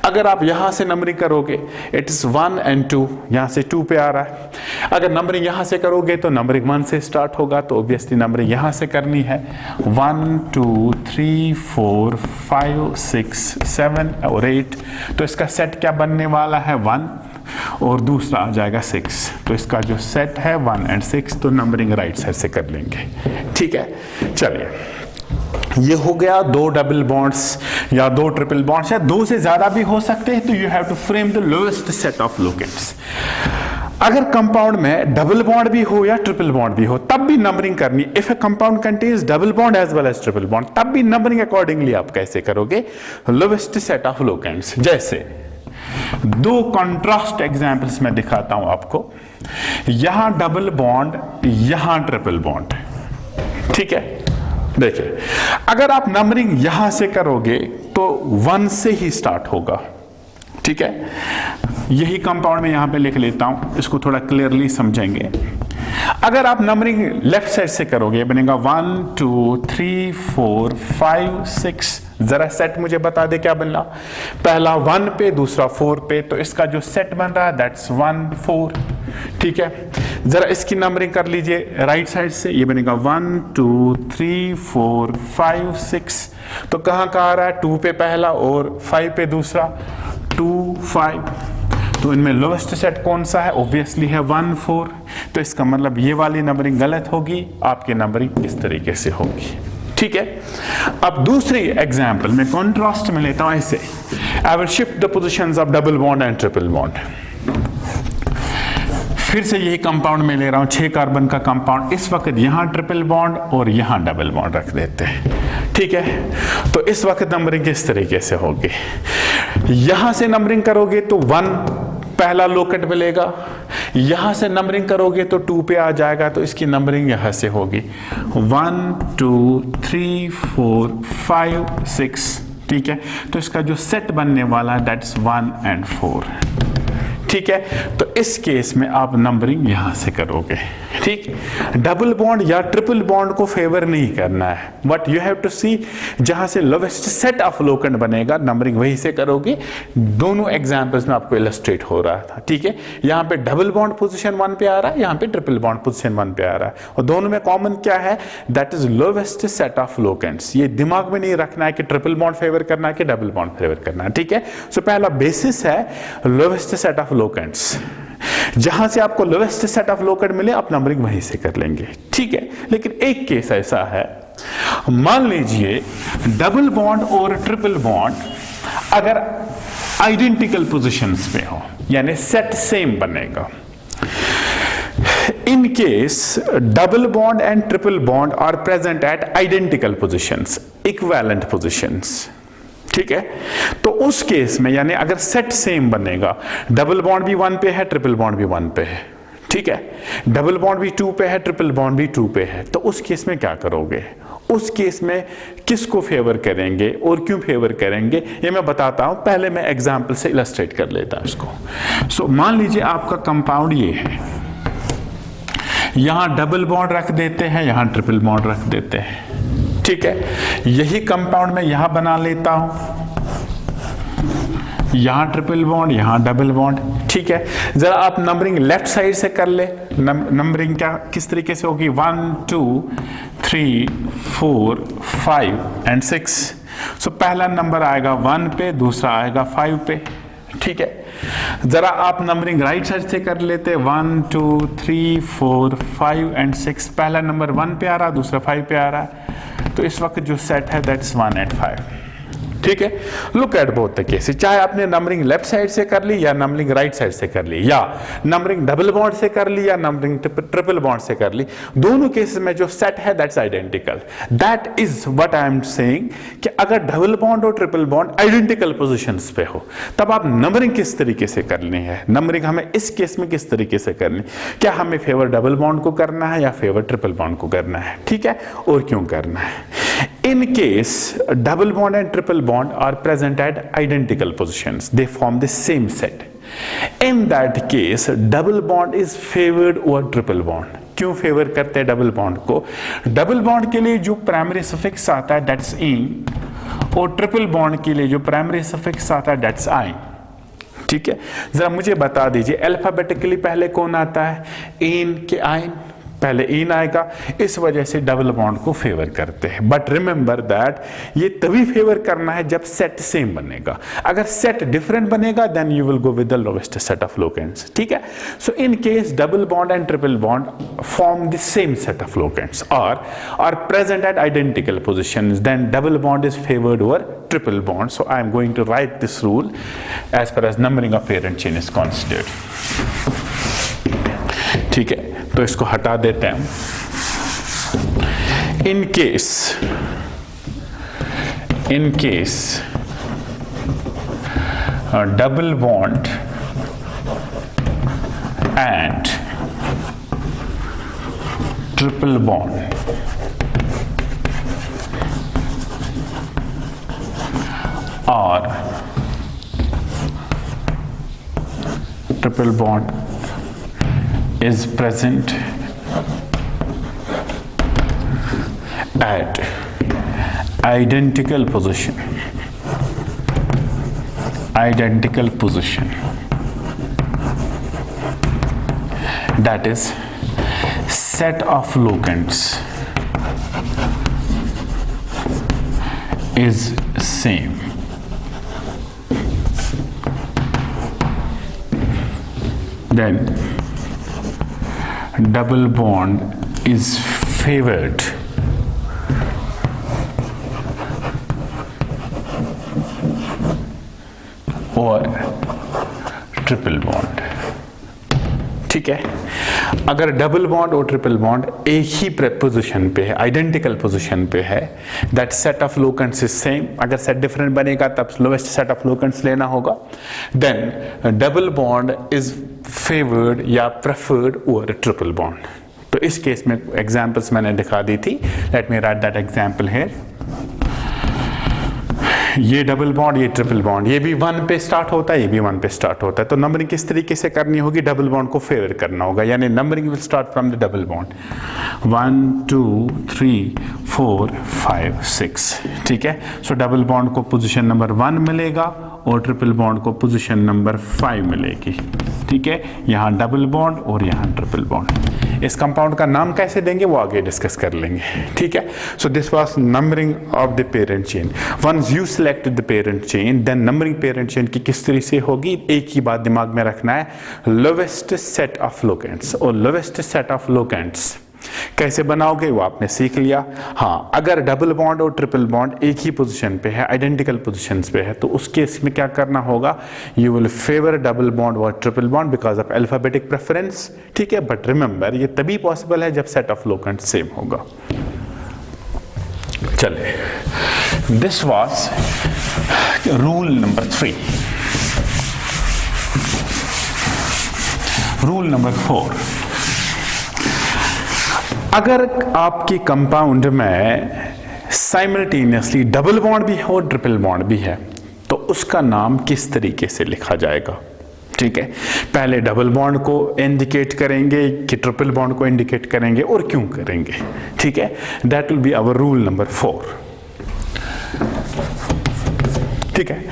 अगर आप यहां से नंबरिंग करोगे, इट इज 1 एंड 2, यहां से 2 पे आ रहा है। अगर नंबरिंग यहां से करोगे तो नंबरिंग 1 से स्टार्ट होगा, तो ऑब्वियसली नंबरिंग यहां से करनी है 1 2 3 4 5 6 7 और 8। तो इसका सेट क्या बनने वाला है 1 और दूसरा आ जाएगा 6। तो इसका जो सेट है 1 एंड 6, तो नंबरिंग राइट साइड से कर लेंगे, ठीक है। चलिए, ये हो गया 2 डबल बॉन्ड्स या 2 ट्रिपल बॉन्ड्स, या 2 से ज्यादा भी हो सकते हैं। तो you have to frame the lowest set of locants. अगर कंपाउंड में डबल बॉन्ड भी हो या ट्रिपल बॉन्ड भी हो, तब भी नंबरिंग करनी। If a compound contains double bond as well as triple bond, तब भी नंबरिंग अकॉर्डिंगली आप कैसे करोगे, लोएस्ट सेट ऑफ लोकेंट्स। जैसे 2 कॉन्ट्रास्ट एग्जांपल्स मैं दिखाता हूं आपको। यहां डबल बॉन्ड, यहां ट्रिपल बॉन्ड, ठीक है। देखिए, अगर आप नंबरिंग यहां से करोगे तो 1 से ही स्टार्ट होगा, ठीक है। यही कंपाउंड में यहां पे लिख लेता हूं, इसको थोड़ा क्लियरली समझेंगे। अगर आप नंबरिंग लेफ्ट साइड से करोगे, बनेगा 1 2 3 4 5 6। जरा सेट मुझे बता दे क्या बनना। पहला 1 पे, दूसरा 4 पे, तो इसका जो सेट बन रहा है दैट्स 1 4, ठीक है। जरा इसकी नंबरिंग कर लीजिए राइट साइड से, ये बनेगा 1 2 3 4 5 6। तो कहां आ रहा है, 2 पे पहला और 5 पे दूसरा, 2 5। तो इनमें लोएस्ट सेट कौन सा है, ऑब्वियसली है 1 4। तो इसका मतलब ये वाली नंबरिंग गलत होगी, आपकी नंबरिंग इस तरीके से होगी, ठीक है। अब दूसरी एग्जांपल में कॉन्ट्रास्ट में लेता हूं ऐसे। I will shift the positions of double bond and triple bond. फिर से यही कंपाउंड में ले रहा हूं, 6 कार्बन का कंपाउंड। इस वक्त यहां ट्रिपल बॉन्ड और यहां डबल बॉन्ड रख देते हैं, ठीक है। तो इस वक्त नंबरिंग किस तरीके से होगी, यहां से नंबरिंग करोगे तो 1 पहला लोकेट मिलेगा, यहां से नंबरिंग करोगे तो 2 पे आ जाएगा, तो इसकी नंबरिंग यहां से होगी 1 2 3 4 5 6, ठीक है। तो इसका जो सेट बनने वाला है दैट्स 1 एंड 4, ठीक है। तो इस केस में आप नंबरिंग यहां से करोगे, ठीक। डबल बॉन्ड या ट्रिपल बॉन्ड को फेवर नहीं करना है, बट यू हैव टू सी जहां से लोवेस्ट सेट ऑफ लोकेंट बनेगा, नंबरिंग वहीं से करोगे। दोनों एग्जांपल्स में आपको इलस्ट्रेट हो रहा था, ठीक है। यहां पे डबल बॉन्ड पोजीशन 1 पे आ रहा है, यहां पे ट्रिपल बॉन्ड पोजीशन 1 पे आ रहा है, और दोनों में कॉमन क्या है, that is lowest set of locants. ये दिमाग में नहीं रखना है कि ट्रिपल बॉन्ड फेवर करना है कि डबल बॉन्ड फेवर करना है, ठीक है। सो पहला बेसिस है लोवेस्ट सेट ऑफ लोकेंट्स। जहां से आपको लोवेस्ट सेट ऑफ लोकेंट मिले, आप नंबरिंग वहीं से कर लेंगे, ठीक है। लेकिन एक केस ऐसा है, मान लीजिए डबल बॉन्ड और ट्रिपल बॉन्ड अगर आइडेंटिकल पोजीशंस पे हो, यानी सेट सेम बनेगा। In case double bond and triple bond are present at identical positions, equivalent positions, ठीक है। तो उस केस में यानी अगर सेट सेम बनेगा, डबल बॉन्ड भी 1 पे है, ट्रिपल बॉन्ड भी 1 पे है, ठीक है, डबल बॉन्ड भी 2 पे है, ट्रिपल बॉन्ड भी 2 पे है, तो उस केस में क्या करोगे? उस केस में किसको फेवर करेंगे और क्यों फेवर करेंगे ये मैं बताता हूं। पहले मैं एग्जांपल से इलस्ट्रेट कर लेता हूं इसको। सो मान लीजिए आपका कंपाउंड ये है, यहां डबल बॉन्ड रख देते हैं, यहां ट्रिपल बॉन्ड रख देते हैं, ठीक है। यही कंपाउंड मैं यहां बना लेता हूं, यहां ट्रिपल बॉन्ड, यहां डबल बॉन्ड, ठीक है। जरा आप नंबरिंग लेफ्ट साइड से कर ले। नंबरिंग क्या किस तरीके से होगी? 1 2 3 4 5 एंड 6। सो पहला नंबर आएगा 1 पे, दूसरा आएगा 5 पे, ठीक है। जरा आप नंबरिंग राइट साइड से कर लेते, 1 2 3 4 5 एंड 6। पहला नंबर 1 पे आ रहा, दूसरा 5 पे आ रहा है, तो इस वक्त जो सेट है दैट्स 1 एंड 5, ठीक है। Look at both the cases, चाहे आपने नंबरिंग लेफ्ट साइड से कर ली या नंबरिंग राइट साइड से कर ली, या नंबरिंग डबल बॉन्ड से कर ली या नंबरिंग ट्रिपल बॉन्ड से कर ली, दोनों केसेस में जो सेट है that's identical. That is what I am saying कि अगर डबल बॉन्ड और ट्रिपल बॉन्ड आइडेंटिकल पोजीशंस पे हो तब आप नंबरिंग किस तरीके से करनी है, नंबरिंग हमें इस केस में किस तरीके से करनी, क्या हमें फेवर डबल बॉन्ड को करना है या फेवर ट्रिपल बॉन्ड को करना है, ठीक है, और क्यों करना है। In case double bond and triple bond are present at identical positions, they form the same set. In that case, double bond is favored over triple bond. क्यों फेवर करते हैं डबल बॉन्ड को? डबल बॉन्ड के लिए जो primary suffix आता है that's in, और ट्रिपल बॉन्ड के लिए जो प्राइमरी सफिक्स आता है दैट्स आइन, ठीक है। जरा मुझे बता दीजिए अल्फाबेटिकली पहले कौन आता है? इन के आइन, पहले इन आएगा, इस वजह से डबल बॉन्ड को फेवर करते हैं। बट रिमेंबर दैट ये तभी फेवर करना है जब सेट सेम बनेगा। अगर सेट डिफरेंट बनेगा then you will go with the lowest set of locants, ठीक है। So in case double bond and triple bond form the same set of locants और are present at identical positions, then double bond is favoured over triple bond. So I am going to write this rule as per as numbering of parent chain is considered, ठीक है। तो इसको हटा देते हैं। In case double bond and triple bond और triple bond is present at identical position, that is set of locants is same, then double bond is favored or triple bond, ठीक है। अगर डबल बॉन्ड और triple bond एक ही position पे है, identical position पे है, that set of locants is same. अगर सेट डिफरेंट बनेगा तब लोवेस्ट सेट ऑफ लोकेंट्स लेना होगा। Then double bond is favoured या प्रेफर्ड ओवर ट्रिपल बॉन्ड। तो इस केस में एग्जांपल्स मैंने दिखा दी थी, let me write that example here. ये डबल बॉन्ड, ये ट्रिपल बॉन्ड, ये भी 1 पे स्टार्ट होता है, ये भी 1 पे स्टार्ट होता है। तो नंबरिंग किस तरीके से करनी होगी? डबल बॉन्ड को फेवर करना होगा, यानी numbering will start from the double bond 1 2 3 4 5 6, ठीक है। सो डबल बॉन्ड को पोजीशन नंबर 1 मिलेगा और ट्रिपल बॉन्ड को पोजीशन नंबर 5 मिलेगी, ठीक है। यहाँ डबल बॉन्ड और यहाँ ट्रिपल बॉन्ड। इस कंपाउंड का नाम कैसे देंगे वो आगे डिस्कस कर लेंगे, ठीक है। So this was numbering of the parent chain. Once you selected the parent chain then numbering parent chain की किस तरह से होगी, एक ही बात दिमाग में रखना है, लोवेस्ट सेट ऑफ लोकेंट्स। और लोवेस्ट सेट ऑफ लोकेंट्स कैसे बनाओगे वो आपने सीख लिया। हाँ, अगर डबल बॉन्ड और ट्रिपल बॉन्ड एक ही पोजीशन पे है, आइडेंटिकल पोजीशंस पे है, तो उस केस में क्या करना होगा, you will favour double bond और triple bond because of alphabetic preference, ठीक है। बट रिमेंबर ये तभी पॉसिबल है जब सेट ऑफ लोकेंट सेम होगा। चले, this was rule number 3। Rule number 4, अगर आपके कंपाउंड में साइमल्टेनियसली डबल बॉन्ड भी है और ट्रिपल बॉन्ड भी है तो उसका नाम किस तरीके से लिखा जाएगा? ठीक है, पहले डबल बॉन्ड को इंडिकेट करेंगे कि ट्रिपल बॉन्ड को इंडिकेट करेंगे और क्यों करेंगे? ठीक है, that will be our rule number 4. ठीक है,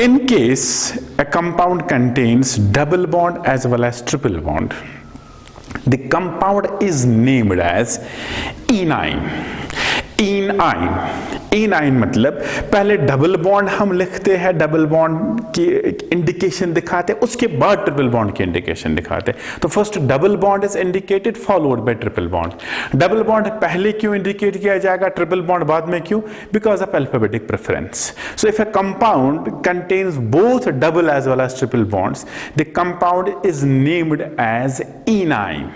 in case a compound contains double bond as well as triple bond, the compound is named as enine. enine मतलब पहले डबल बॉन्ड हम लिखते हैं, डबल बॉन्ड की इंडिकेशन दिखाते हैं, उसके बाद ट्रिपल बॉन्ड की इंडिकेशन दिखाते हैं. तो first double bond is indicated followed by triple bond. Double bond पहले क्यों इंडिकेट किया जाएगा, ट्रिपल बॉन्ड बाद में क्यों? Because of alphabetic preference. So if a compound contains both double as well as triple bonds, the compound is named as enyne.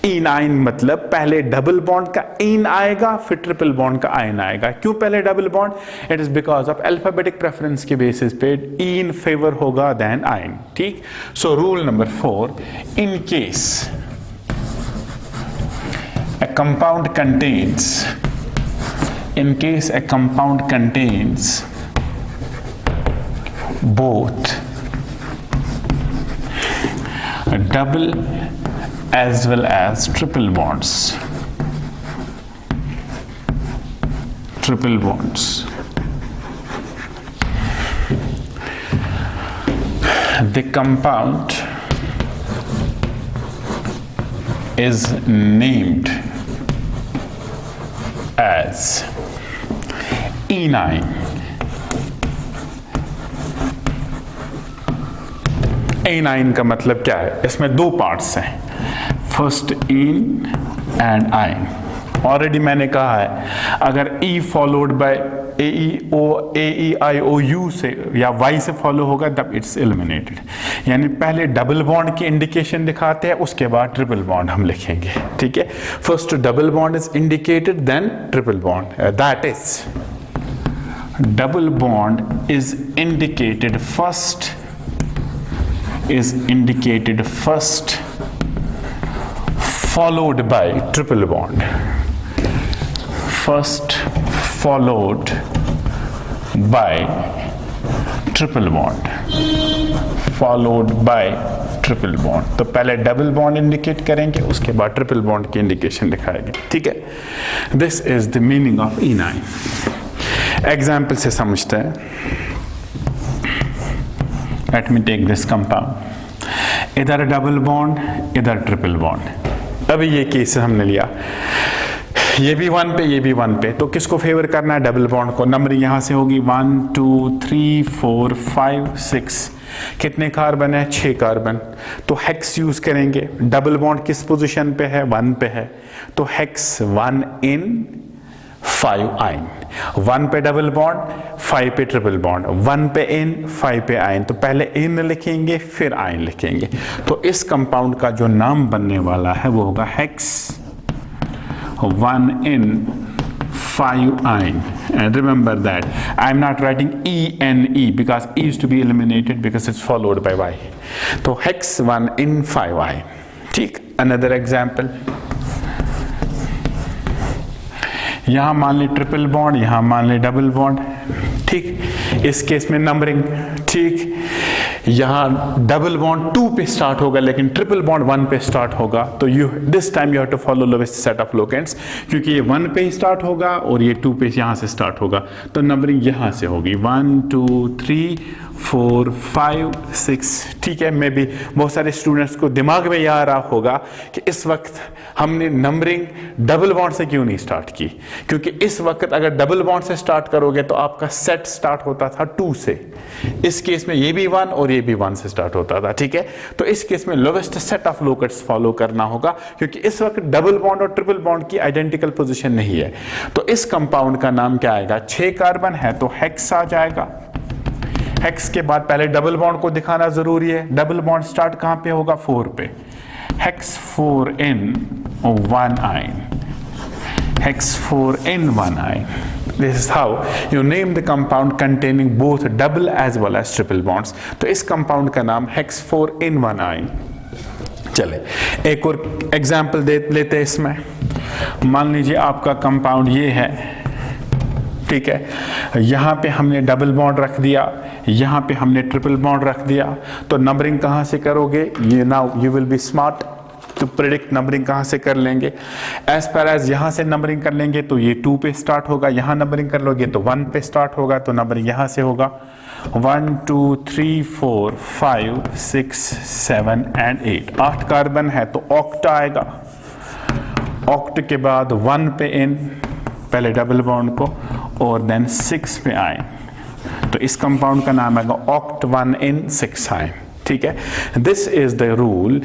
Enyne मतलब पहले double bond का इन आएगा फिर ट्रिपल बॉन्ड का आइन आएगा. क्यों पहले double bond? It is because of alphabetic preference के बेसिस पे इन फेवर होगा देन आइन. ठीक, so rule number 4, in case a compound contains both double as well as triple bonds. The compound is named as enine. enine का मतलब क्या है? इसमें दो पार्ट्स हैं, फर्स्ट इन एंड आइन. ऑलरेडी मैंने कहा है अगर ई फॉलोड बाय AEIOU से या Y से फॉलो होगा तब इट्स एलिमिनेटेड. यानी पहले डबल बॉन्ड की इंडिकेशन दिखाते हैं उसके बाद ट्रिपल बॉन्ड हम लिखेंगे. ठीक है, first double bond is indicated then triple bond. That is double bond is indicated first followed by triple bond. First followed by triple bond. तो पहले डबल बॉन्ड इंडिकेट करेंगे उसके बाद ट्रिपल बॉन्ड की इंडिकेशन दिखाएंगे. ठीक है, this is the meaning of enyne. Example से समझते हैं. Let me take this compound, इधर डबल बॉन्ड इधर ट्रिपल बॉन्ड. अभी ये केस हमने लिया, ये भी 1 पे ये भी 1 पे, तो किसको फेवर करना है? डबल बॉन्ड को. नंबरिंग यहां से होगी 1 2 3 4 5 6. कितने कार्बन है? 6 कार्बन. तो हेक्स यूज करेंगे. डबल बॉन्ड किस पोजीशन पे है? 1 पे है, तो हेक्स 1 इन 5 आइन. 1 पे डबल बॉन्ड 5 पे ट्रिपल बॉन्ड, 1 पे इन 5 पे आइन. तो पहले इन लिखेंगे फिर आइन लिखेंगे. तो इस कंपाउंड का जो नाम बनने वाला है वो होगा hex 1 in 5 ion. And remember that I am not writing ENE because E is to be eliminated because it's followed by Y. तो hex 1 in 5 ion. ठीक, another example. यहां मान ली ट्रिपल बॉन्ड, यहां मान ली डबल बॉन्ड. ठीक, इस case में numbering. ठीक, यहां डबल बॉन्ड 2 पे स्टार्ट होगा लेकिन ट्रिपल बॉन्ड 1 पे स्टार्ट होगा. तो this time you have to follow lowest set of locants, क्योंकि ये 1 पे ही स्टार्ट होगा और ये 2 पे यहां से स्टार्ट होगा. तो नंबरिंग यहां से होगी 1 2 3 4 5 6. ठीक है, मे भी बहुत सारे स्टूडेंट्स को दिमाग में यह आ रहा होगा कि इस वक्त हमने नंबरिंग डबल बॉन्ड से क्यों नहीं स्टार्ट की, क्योंकि इस वक्त अगर डबल बॉन्ड से स्टार्ट करोगे तो आपका सेट स्टार्ट होता था 2 से. इस केस में ये भी 1 और ये भी 1 से स्टार्ट होता था. ठीक है, तो इस केस में lowest set of locates follow करना होगा, क्योंकि इस वक्त डबल बॉन्ड और ट्रिपल बॉन्ड की आइडेंटिकल पोजीशन नहीं है. तो इस कंपाउंड का नाम क्या आएगा? 6 कार्बन है तो हेक्स आ जाएगा. हेक्स के बाद पहले डबल बॉन्ड को दिखाना जरूरी है. डबल बॉन्ड स्टार्ट कहां पे होगा? 4 पे. Hex 4 in 1 ion. Hex 4 in 1 ion. This is how you name the compound containing both double as well as triple bonds. तो इस कंपाउंड का नाम hex 4 in 1 ion. चले एक और एग्जाम्पल दे लेते हैं इसमें। मान लीजिए आपका कंपाउंड ये है, ठीक है, यहाँ पे हमने डबल बॉन्ड रख दिया, यहाँ पे हमने ट्रिपल बॉन्ड रख दिया, तो नंबरिंग कहाँ से करोगे? ये now you will be smart to predict numbering कहाँ से कर लेंगे। एज पर एज यहाँ से नंबरिंग कर लेंगे तो ये 2 पे स्टार्ट होगा, यहाँ नंबरिंग कर लोगे तो 1 पे स्टार्ट होगा, तो नंबरिंग यहाँ से होगा 1 2 3 4 5 6 7 एंड 8। 8 कार्बन है तो ऑक्ट आएगा, ऑक्ट के बाद 1 पे इन, पहले डबल बॉन्ड को, और देन 6 पे आए, तो इस कंपाउंड का नाम आएगा ऑक्ट 1 इन 6 आए, ठीक है। This is the rule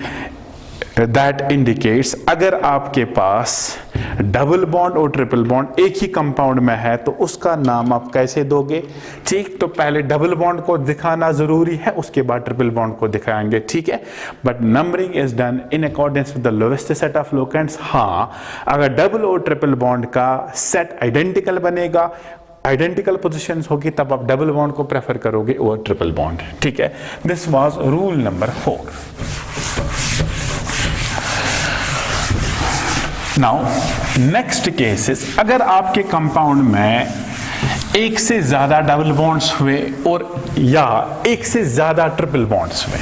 that indicates अगर आपके पास डबल बॉन्ड और ट्रिपल बॉन्ड एक ही कंपाउंड में है तो उसका नाम आप कैसे दोगे, ठीक। तो पहले डबल बॉन्ड को दिखाना जरूरी है, उसके बाद ट्रिपल बॉन्ड को दिखाएंगे, ठीक है। But numbering is done in accordance with the lowest set of locants. हाँ, अगर डबल और ट्रिपल बॉन्ड का सेट आइडेंटिकल बनेगा, आइडेंटिकल पोजीशंस होगी, तब आप डबल बॉन्ड को प्रेफर करोगे ओवर ट्रिपल बॉन्ड, ठीक है। This was rule number 4। Now next cases, अगर आपके कंपाउंड में एक से ज्यादा डबल बॉन्ड्स हुए और या एक से ज्यादा ट्रिपल बॉन्ड्स हुए,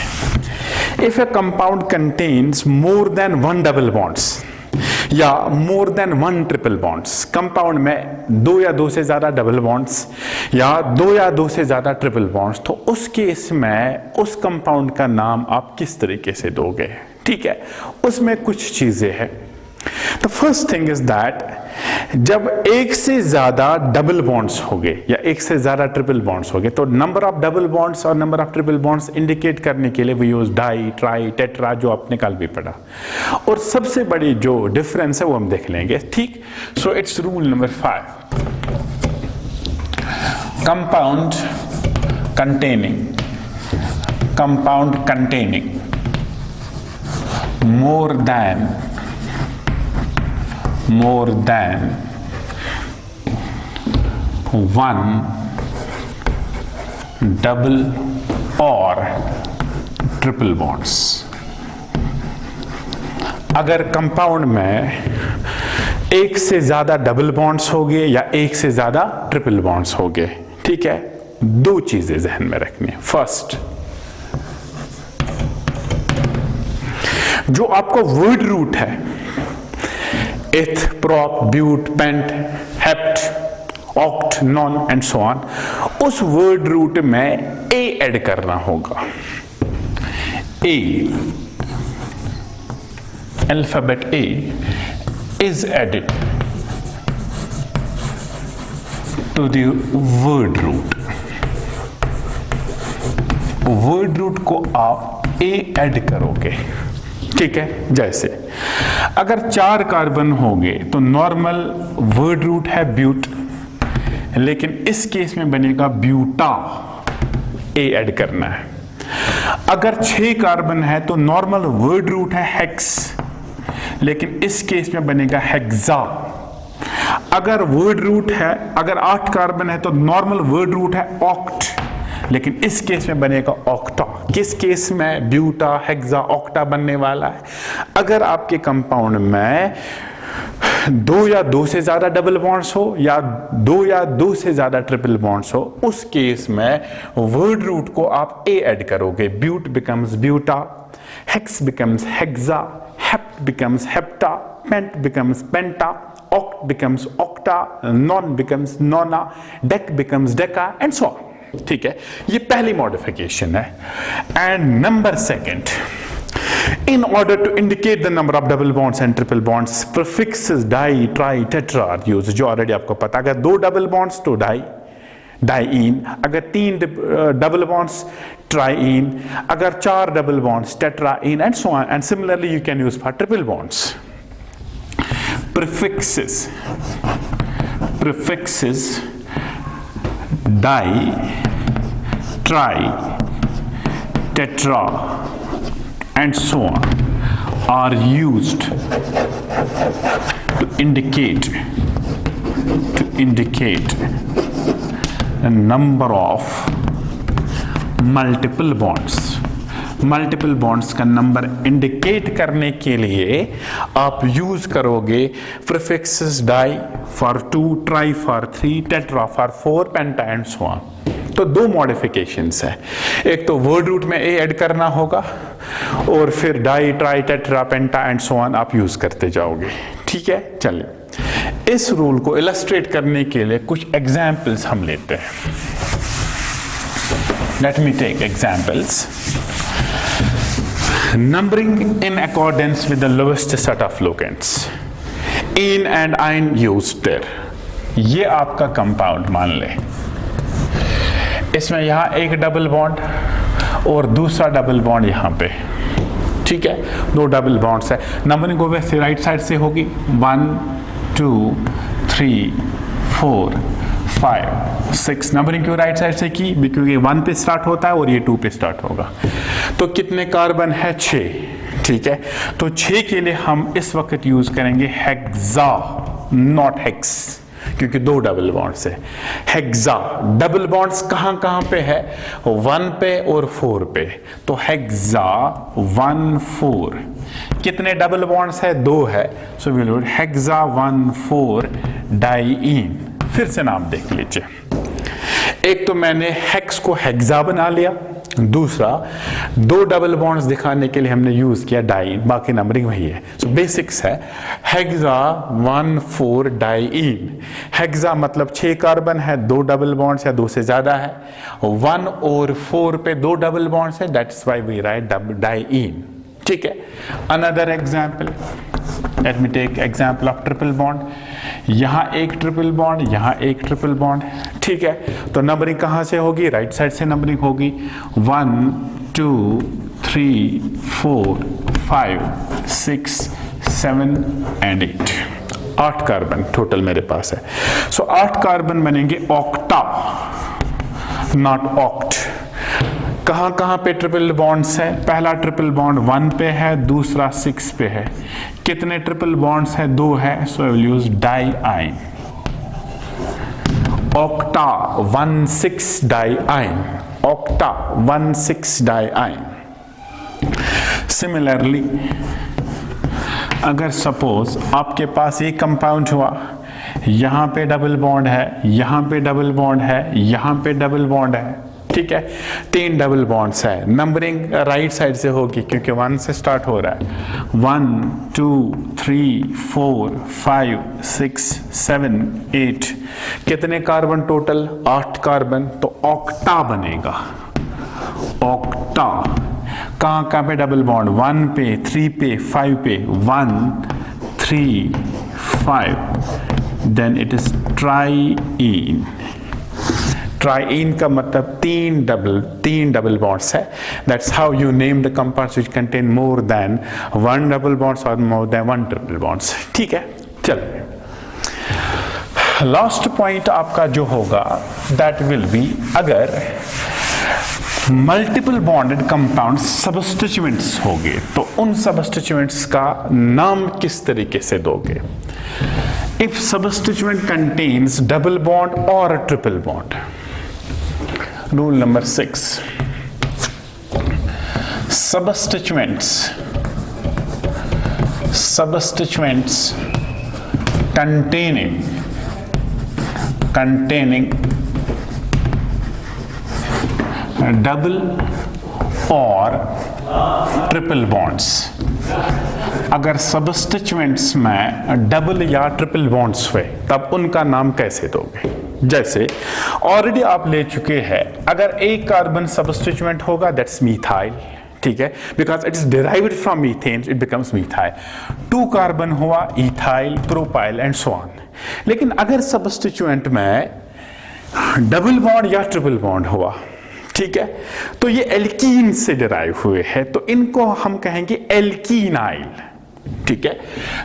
if a compound contains more than 1 double bonds या more than 1 triple bonds, compound में 2 या 2 से ज्यादा डबल बॉन्ड्स या 2 या 2 से ज्यादा ट्रिपल बॉन्ड्स, तो उस केस में उस कंपाउंड का नाम आप किस तरीके से दोगे, ठीक है। उसमें कुछ चीजें हैं। The first thing is that जब एक से ज्यादा डबल बॉन्ड्स हो गए या एक से ज्यादा ट्रिपल बॉन्ड्स हो गए, तो नंबर ऑफ डबल बॉन्ड्स और number of triple bonds indicate करने के लिए we use di, tri, tetra, जो आपने कल भी पढ़ा। और सबसे बड़ी जो डिफरेंस है वो हम देख लेंगे, ठीक। So it's rule number 5, compound containing more than 1 double or triple bonds। अगर कंपाउंड में एक से ज्यादा डबल बॉन्ड्स हो गए या एक से ज्यादा ट्रिपल बॉन्ड्स हो गए, ठीक है, 2 चीजें ध्यान में रखनी है। फर्स्ट, जो आपका वर्ड रूट है, eth, prop, but, pent, hept, oct, non and so on, उस वर्ड रूट में ए ऐड करना होगा। A, alphabet A is added to the word root. Word root को आप ए ऐड करोगे, ठीक है। जैसे अगर 4 कार्बन हो गए तो नॉर्मल वर्ड रूट है ब्यूट, लेकिन इस केस में बनेगा ब्यूटा, ए ऐड करना है। अगर 6 कार्बन है तो नॉर्मल वर्ड रूट है हेक्स, लेकिन इस केस में बनेगा हेक्सा। अगर वर्ड रूट है, अगर 8 कार्बन है तो नॉर्मल वर्ड रूट है ऑक्ट, लेकिन इस केस में बनेगा ऑक्टा। किस केस में? ब्यूटा, हेक्सा, ऑक्टा बनने वाला है। अगर आपके कंपाउंड में 2 या 2 से ज्यादा डबल बॉन्ड्स हो या 2 या 2 से ज्यादा ट्रिपल बॉन्ड्स हो, उस केस में वर्ड रूट को आप ए ऐड करोगे। But becomes buta, hex becomes hexa, hept becomes hepta, pent becomes penta, oct becomes octa, non becomes nona, dec becomes deca and so on. ठीक है, ये पहली मॉडिफिकेशन है। And number second, in order to indicate the number of double bonds and triple bonds, prefixes di, tri, tetra are used, जो already आपको पता। अगर 2 double bonds तो डाई, डाईइन। अगर 3 डबल बॉन्ड्स, ट्राईइन। अगर 4 double bonds, tetraene and so on. And similarly you can use for triple bonds. Prefixes di, tri, tetra and so on are used to indicate the number of multiple bonds, multiple bonds का number indicate करने के लिए आप use करोगे prefixes di for 2, tri for 3, tetra for 4, penta and so on. तो दो modifications है, एक तो वर्ड रूट में ए ऐड करना होगा और फिर di, tri, tetra, penta and so on आप यूज करते जाओगे। ठीक है, चलिए इस रूल को इलस्ट्रेट करने के लिए कुछ एग्जाम्पल्स हम लेते हैं। Let me take examples. Numbering in accordance with the lowest set of locants, ene and yne used there. ये आपका कंपाउंड मान ले, इसमें यहां एक डबल बॉन्ड और दूसरा डबल बॉन्ड यहां पे। ठीक है, दो डबल बॉन्ड्स है। नंबरिंग वैसे राइट साइड से होगी 1 2 3 4 5 6। नंबरिंग क्यों राइट साइड से की? क्योंकि 1 पे स्टार्ट होता है और ये 2 पे स्टार्ट होगा। तो कितने कार्बन है? 6। ठीक है, तो 6 के लिए हम इस वक्त यूज करेंगे हेक्सा, नॉट हेक्स, क्योंकि दो डबल बॉन्ड्स है। हेक्सा डबल बॉन्ड्स कहां कहां पे है? 1 पे और 4 पे। तो हेक्सा 1 4। कितने डबल बॉन्ड्स है? 2 है। So will use hexa 1 4 diene. फिर से नाम देख लीजिए, एक तो मैंने हेक्स को हेक्सा बना लिया, दूसरा दो डबल बॉन्ड्स दिखाने के लिए हमने यूज किया डाइईन, बाकी नंबरिंग वही है। सो बेसिक्स है हेक्सा 1 4 डाइईन। हेक्सा मतलब 6 कार्बन है, 2 डबल बॉन्ड्स या 2 से ज्यादा है, 1 और 4 पे 2 डबल बॉन्ड्स है, that's why we write diene. ठीक है, another example, let me take example of triple bond. यहां एक ट्रिपल बॉन्ड, यहां एक ट्रिपल बॉन्ड। ठीक है, तो नंबरिंग कहां से होगी? राइट साइड से नंबरिंग होगी 1 2 3 4 5 6 7 एंड 8। 8 कार्बन टोटल मेरे पास है। सो 8 कार्बन बनेंगे ऑक्टा, नॉट ऑक्ट। कहां कहां पे ट्रिपल बॉन्ड्स है? पहला ट्रिपल बॉन्ड 1 पे है, दूसरा 6 पे है। कितने ट्रिपल बॉन्ड्स है? 2 है। So I will use diene, octa 1 6 diene, octa 1 6 diene. Similarly अगर सपोज आपके पास एक कंपाउंड हुआ, यहां पे डबल बॉन्ड है, यहां पे डबल बॉन्ड है, यहां पे डबल बॉन्ड है। ठीक है, 3 डबल बॉन्ड्स है। नंबरिंग राइट साइड से होगी क्योंकि 1 से स्टार्ट हो रहा है। 1 2 3 4 5 6 7 8। कितने कार्बन टोटल? 8 कार्बन। तो ऑक्टा बनेगा, ऑक्टा। कहां कहां पे डबल बॉन्ड? 1 पे, 3 पे, 5 पे। 1 3 5, देन इट इज ट्राइईन। ट्राइईन का मतलब 3 डबल बॉन्ड्स है। That's how you name the compounds which contain more than 1 double bonds और मोर देन 1 ट्रिपल बॉन्ड्स। ठीक है, चलिए लास्ट पॉइंट आपका जो होगा दैट विल बी, अगर मल्टीपल बॉन्डेड कंपाउंड सबस्टिट्यूएंट्स होंगे तो उन सबस्टिट्यूएंट्स का नाम किस तरीके से दोगे? इफ सबस्टिट्यूएंट कंटेन्स डबल बॉन्ड और triple bond, rule number 6, substituents containing double और ट्रिपल बॉन्ड्स। अगर सबस्टिट्यूएंट्स में डबल या ट्रिपल बॉन्ड्स हुए तब उनका नाम कैसे दोगे? जैसे ऑलरेडी आप ले चुके हैं, अगर एक कार्बन सबस्टिट्यूएंट होगा दैट्स मीथाइल, ठीक है, because it is derived from methane, it becomes methyl. 2 carbon हुआ ethyl, propyl and so on. लेकिन अगर सबस्टिट्यूएंट में डबल बॉन्ड या ट्रिपल बॉन्ड हुआ, ठीक है, तो ये एल्कीन से डिराइव हुए हैं, तो इनको हम कहेंगे एल्कीनाइल। ठीक है,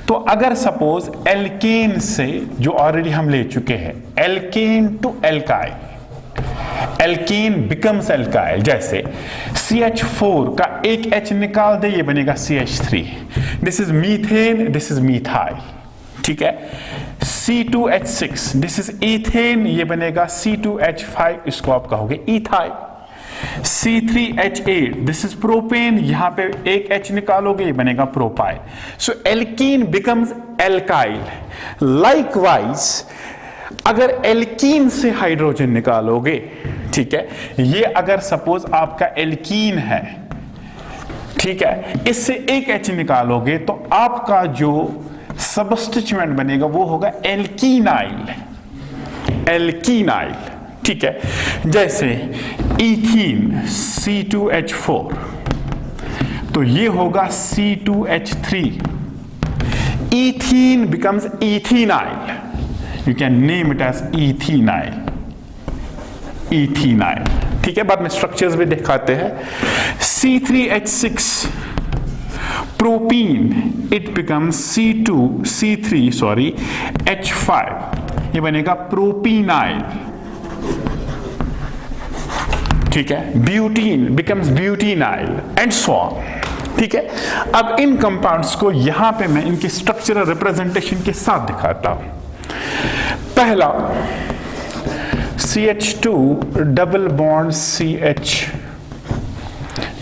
तो अगर सपोज एल्केन से, जो ऑलरेडी हम ले चुके हैं, alkane to alkyl, alkane becomes alkyl. जैसे CH4 का एक H निकाल दे, ये बनेगा CH3। This is methane, this is methyl. ठीक है, C2H6 दिस इज इथेन, ये बनेगा C2H5, इसको आप कहोगे ethyl. C3H8, this is propane, यहां पे एक H निकालोगे, ये बनेगा प्रोपाइल. सो एल्कीन बिकम्स एल्काइल. लाइकवाइज अगर एल्कीन से हाइड्रोजन निकालोगे, ठीक है, ये अगर सपोज आपका एल्कीन है, ठीक है, इससे एक H निकालोगे तो आपका जो सबस्टिट्यूएंट बनेगा वो होगा एल्कीनाइल. एल्कीनाइल, ठीक है. जैसे इथीन C2H4, तो ये होगा C2H3. Ethene becomes ethenyl. You can name it as ethenyl. Ethenyl, ठीक है. बाद में स्ट्रक्चर्स भी दिखाते हैं. C3H6 propene, it becomes H5, ये बनेगा प्रोपीनाइल, ठीक है. Butene becomes butenyl and so on, ठीक है. अब इन कंपाउंड्स को यहां पे मैं इनके स्ट्रक्चरल रिप्रेजेंटेशन के साथ दिखाता हूं. पहला CH2 डबल बॉन्ड CH,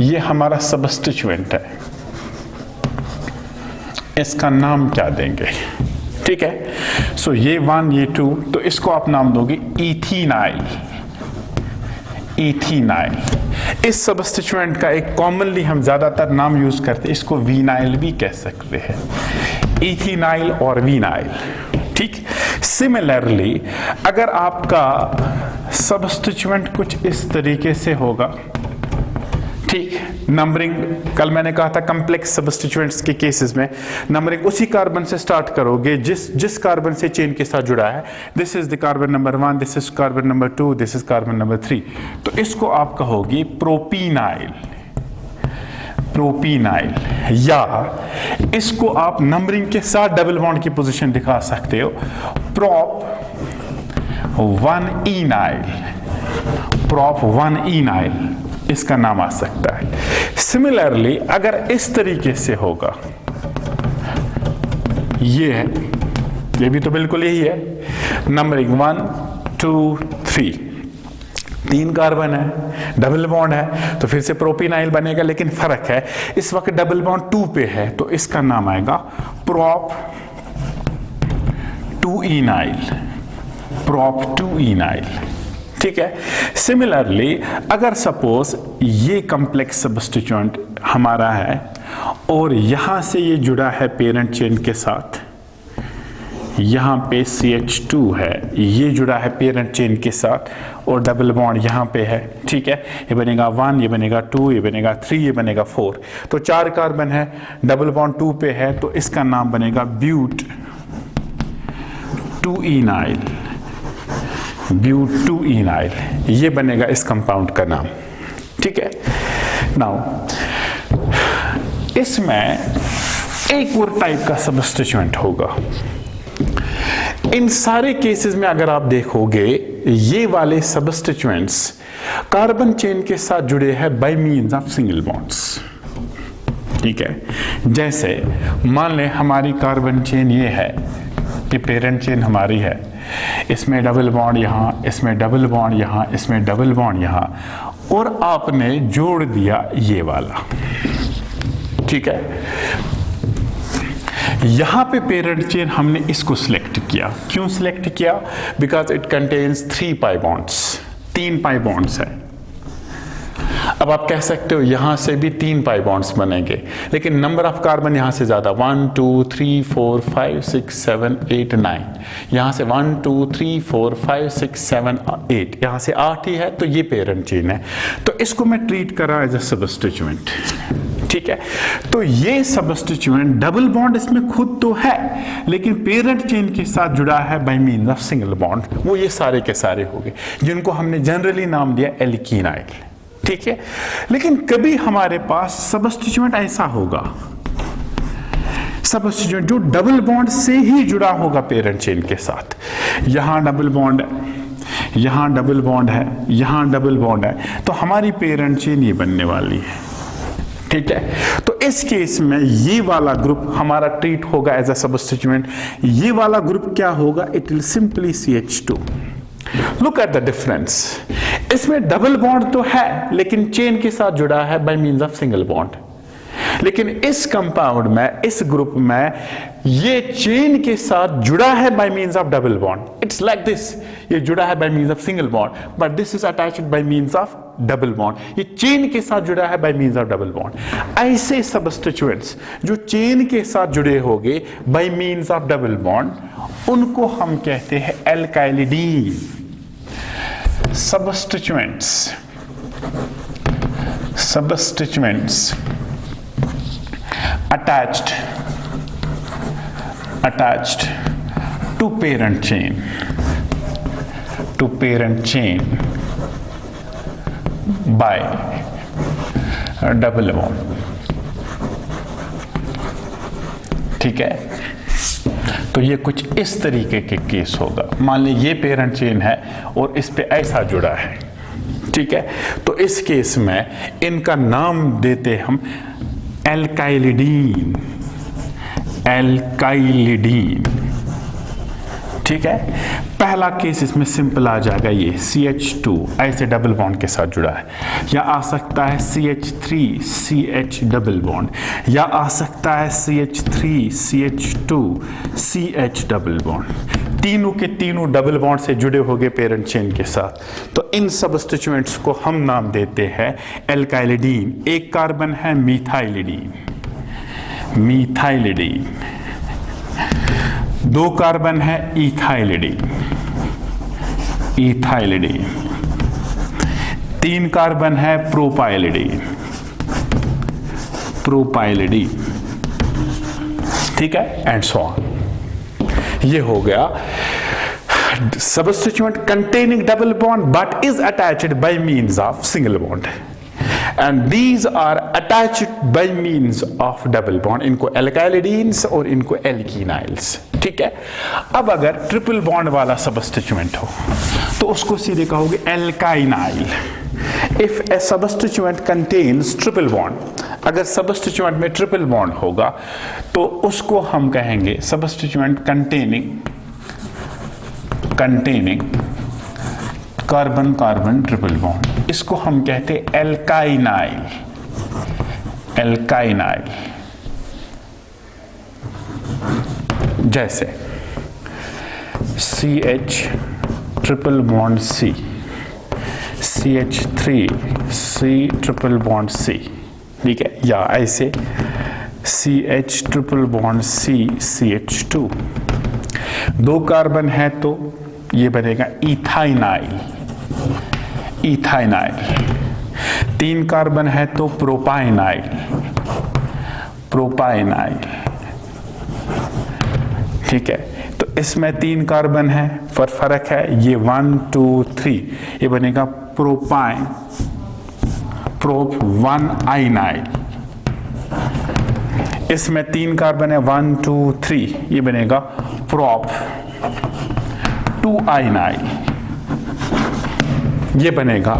ये हमारा सबस्टिट्यूएंट है. इसका नाम क्या देंगे, ठीक है. सो ये 1 ये 2, तो इसको आप नाम दोगे इथीनाइल. इथीनाइल. इस सबस्टिट्यूएंट का एक कॉमनली हम ज्यादातर नाम यूज करते हैं, इसको वीनाइल भी कह सकते हैं. इथीनाइल और वीनाइल, ठीक. सिमिलरली अगर आपका सबस्टिट्यूएंट कुछ इस तरीके से होगा, ठीक. नंबरिंग कल मैंने कहा था कॉम्प्लेक्स सबस्टिट्यूएंट्स के केसेस में नंबरिंग उसी कार्बन से स्टार्ट करोगे जिस कार्बन से चेन के साथ जुड़ा है. This is the carbon number 1, this is carbon number 2, this is carbon number 3. तो इसको आप कहोगे प्रोपीनाइल. प्रोपीनाइल. या इसको आप नंबरिंग के साथ डबल बॉन्ड की पोजीशन दिखा सकते हो, प्रोप 1 इनाइल. प्रोप 1 इनाइल इसका नाम आ सकता है. सिमिलरली अगर इस तरीके से होगा, ये है, ये भी तो बिल्कुल यही है. नंबरिंग 1 2 3, 3 कार्बन है, डबल बॉन्ड है, तो फिर से प्रोपीनाइल बनेगा. लेकिन फर्क है, इस वक्त डबल बॉन्ड 2 पे है, तो इसका नाम आएगा प्रोप 2 इनाइल. प्रोप 2 इनाइल, ठीक है. सिमिलरली अगर सपोज ये कॉम्प्लेक्स सबस्टिट्यूएंट हमारा है और यहां से ये जुड़ा है पेरेंट चेन के साथ, यहां पे CH2 है, ये जुड़ा है पेरेंट चेन के साथ और डबल बॉन्ड यहां पे है, ठीक है. ये बनेगा 1, ये बनेगा 2, ये बनेगा 3, ये बनेगा 4. तो 4 कार्बन है, डबल बॉन्ड 2 पे है, तो इसका नाम बनेगा ब्यूट 2 इनाइल. ब्यूट 2 इनाइल, ये बनेगा इस कंपाउंड का नाम, ठीक है. नाउ इसमें एक और टाइप का सबस्टिट्यूएंट होगा. इन सारे केसेस में अगर आप देखोगे, ये वाले सबस्टिट्यूएंट्स कार्बन चेन के साथ जुड़े हैं bye means of single bonds, ठीक है. जैसे मान ले हमारी कार्बन चेन ये है, ये पेरेंट चेन हमारी है, इसमें डबल बॉन्ड यहां, इसमें डबल बॉन्ड यहां, इसमें डबल बॉन्ड यहां, और आपने जोड़ दिया ये वाला, ठीक है. यहां पे पेरेंट चेन हमने इसको सिलेक्ट किया. क्यों सिलेक्ट किया? Because it contains 3 pi bonds. 3 pi bonds है. अब आप कह सकते हो यहां से भी 3 पाई बॉन्ड्स बनेंगे, लेकिन नंबर ऑफ कार्बन यहां से ज्यादा, 1 2 3 4 5 6 7 8 9, यहां से 1 2 3 4 5 6 7 8, यहां से 8 ही है, तो ये पेरेंट चेन है. तो इसको मैं ट्रीट करा एज अ सबस्टिट्यूएंट, ठीक है. तो ये सबस्टिट्यूएंट डबल बॉन्ड इसमें खुद तो है, लेकिन पेरेंट चेन के साथ जुड़ा है by means of single bond. वो ये सारे के सारे हो गए, जिनको हमने जनरली नाम दिया एल्कीनाइल, ठीक है. लेकिन कभी हमारे पास सबस्टिट्यूएंट ऐसा होगा, सबस्टिट्यूएंट जो डबल बॉन्ड से ही जुड़ा होगा पेरेंट चेन के साथ. यहां डबल बॉन्ड है, यहां डबल बॉन्ड है, यहां डबल बॉन्ड है, तो हमारी पेरेंट चेन ये बनने वाली है, ठीक है. तो इस केस में ये वाला ग्रुप हमारा ट्रीट होगा एज अ सबस्टिट्यूएंट. ये वाला ग्रुप क्या होगा? It will simply CH2. Look at the difference. इसमें डबल बॉन्ड तो है लेकिन चेन के साथ जुड़ा है by means of single bond. लेकिन इस कंपाउंड में, इस ग्रुप में ये चेन के साथ जुड़ा है by means of double bond. It's like this, ये जुड़ा है by means of single bond, but this is attached by means of double bond. ये चेन के साथ जुड़ा है by means of double bond. ऐसे सब्स्टिट्यूएंट्स जो चेन के साथ जुड़े होंगे by means of double bond, उनको हम कहते हैं alkylidene. Substituents attached to parent chain by double bond। ठीक है, तो ये कुछ इस तरीके के केस होगा। मान ली ये पेरेंट चेन है और इस पे ऐसा जुड़ा है, ठीक है, तो इस केस में इनका नाम देते हम एल्काइलिडीन। ठीक है, पहला केस इसमें सिंपल आ जाएगा, ये CH2 ऐसे डबल बॉन्ड के साथ जुड़ा है, या आ सकता है CH3 CH डबल बॉन्ड, या आ सकता है CH3 CH2 CH double bond. तीनों के तीनों डबल बॉन्ड से जुड़े होंगे पेरेंट चेन के साथ। तो इन सब्स्टिट्यूएंट्स को हम नाम देते हैं एल्काइलिडीन। एक कार्बन है मिथाइलिडीन, दो कार्बन है इथाइलिडीन, तीन कार्बन है प्रोपाइलिडीन, ठीक है, एंड सो ऑन। ये हो गया substituent containing double bond but is attached by means of single bond, and these are attached by means of double bond। इनको एल्काइलिडीन्स और इनको एल्कीनाइल्स। ठीक है, अब अगर ट्रिपल बॉन्ड वाला सबस्टिट्यूएंट हो तो उसको सीधे कहोगे alkynyl. If a substituent contains triple bond, अगर सबस्टिट्यूएंट में ट्रिपल बॉन्ड होगा तो उसको हम कहेंगे substituent containing carbon carbon triple bond. इसको हम कहते हैं एल्काइनाइल। जैसे CH triple bond C, CH3 C triple bond C, ठीक है, या ऐसे CH triple bond C CH2। दो कार्बन है तो ये बनेगा इथाइनाइल। तीन कार्बन है तो प्रोपाइनाइल। ठीक है, तो इसमें तीन कार्बन है, फर्क है, ये 1 2 3, ये बनेगा प्रोप 1 आइनाइल। इसमें तीन कार्बन है 1 2 3, ये बनेगा प्रोप 2 आइनाइल। ये बनेगा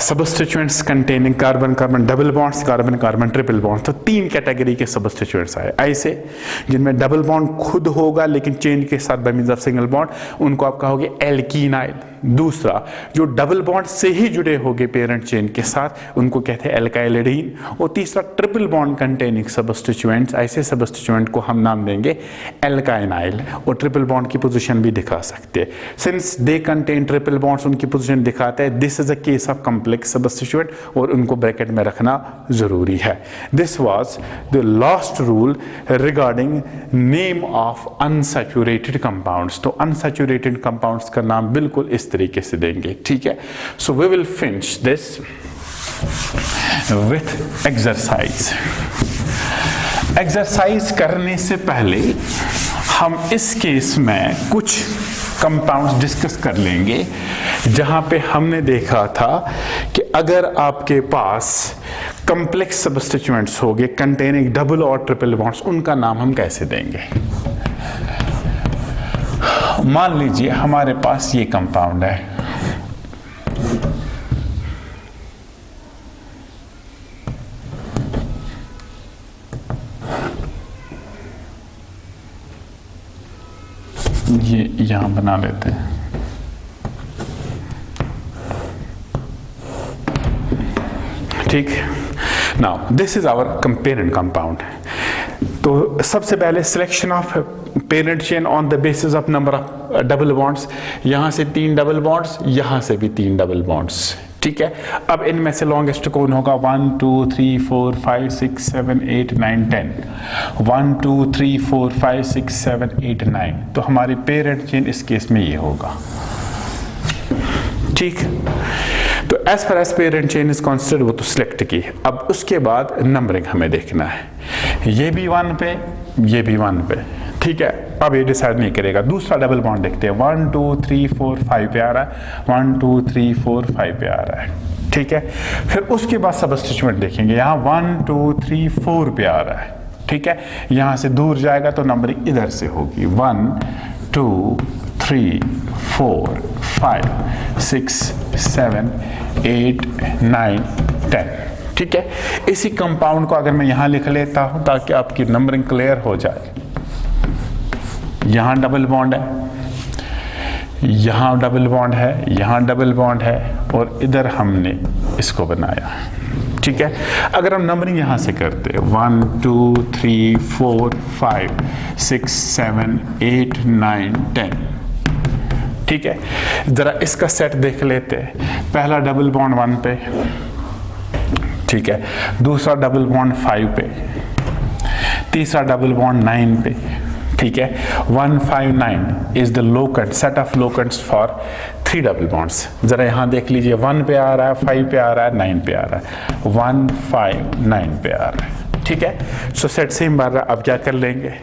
substituents containing carbon carbon double bonds, carbon carbon triple bond. तो तीन कैटेगरी के सबस्टिट्यूएंट्स आए ऐसे जिनमें डबल बॉन्ड खुद होगा लेकिन चेन के साथ bye means of single bond, उनको आप कहोगे एल्कीनाइल। दूसरा जो डबल बॉन्ड से ही जुड़े होंगे पेरेंट चेन के साथ, उनको कहते हैं एल्काइलिडीन। और तीसरा ट्रिपल बॉन्ड कंटेनिंग सबस्टिट्यूएंट्स, ऐसे सबस्टिट्यूएंट को हम नाम देंगे एल्काइनाइल। और ट्रिपल बॉन्ड की पोजीशन भी दिखा सकते हैं, since they contain triple bonds, उनकी पोजीशन दिखाते हैं this is a case of complex substituent, और उनको ब्रैकेट में रखना जरूरी है। This was the last rule regarding name of unsaturated compounds. तो अनसैचुरेटेड कंपाउंड्स का नाम बिल्कुल इस तरीके से देंगे, ठीक है। So we will finish this with exercise करने से पहले हम इस केस में कुछ कंपाउंड्स डिस्कस कर लेंगे जहां पे हमने देखा था कि अगर आपके पास कॉम्प्लेक्स सबस्टिट्यूएंट्स होंगे कंटेनिंग डबल और ट्रिपल बॉन्ड्स, उनका नाम हम कैसे देंगे। मान लीजिए हमारे पास ये कंपाउंड है, ये यहां बना लेते हैं। ठीक। Now this is our parent compound. तो सबसे पहले selection of parent chain on the basis of number of double bonds. यहां से 3 डबल बॉन्ड्स, यहां से भी 3 डबल बॉन्ड्स, ठीक है। अब इनमें से लॉन्गेस्ट कौन होगा? 1 2 3 4 5 6 7 8 9 10। 1 2 3 4 5 6 7 8 9। तो हमारी पेरेंट चेन इस केस में ये होगा, ठीक। तो as far as parent chain is considered, वो तो सिलेक्ट की। अब उसके बाद नंबरिंग हमें देखना है। ये भी 1 पे, ये भी 1 पे, ठीक है। अब ये डिसाइड नहीं करेगा। दूसरा डबल बॉन्ड देखते हैं। 1 2 3 4 5 पे आ रहा है, 1 2 3 4 5 पे आ रहा है, ठीक है। फिर उसके बाद सब्स्टिट्यूएंट देखेंगे। यहाँ 1 2 3 4 पे आ रहा है, ठीक है। यहाँ से दूर जाएगा तो नंबरिंग इधर से होगी। 1 2 3 4 5 6 7 8 9 10, ठीक है। इसी कंपाउंड को अगर मैं यहाँ लिख लेता हूँ ताकि आपकी नंबरिंग क्लियर हो जाए। यहाँ डबल बॉन्ड है, यहाँ डबल बॉन्ड है, यहाँ डबल बॉन्ड है, और इधर हमने इसको बनाया, ठीक है। अगर हम नंबरिंग यहाँ से करते 1 2 3 4 5 6 7 8 9 10, ठीक है। जरा इसका सेट देख लेते हैं। पहला डबल बॉन्ड 1 पे, ठीक है। दूसरा डबल बॉन्ड 5 पे, तीसरा डबल बॉन्ड 9 पे, ठीक है। 1 5 9 is the locant, set of locants for 3 double bonds. जरा यहाँ देख लीजिए, 1 पे आ रहा है, 5 पे आ रहा है, 9 पे आ रहा है, 1 5 9 पे आ रहा है, ठीक है। सो सेट सेम बार रहा। अब क्या कर लेंगे,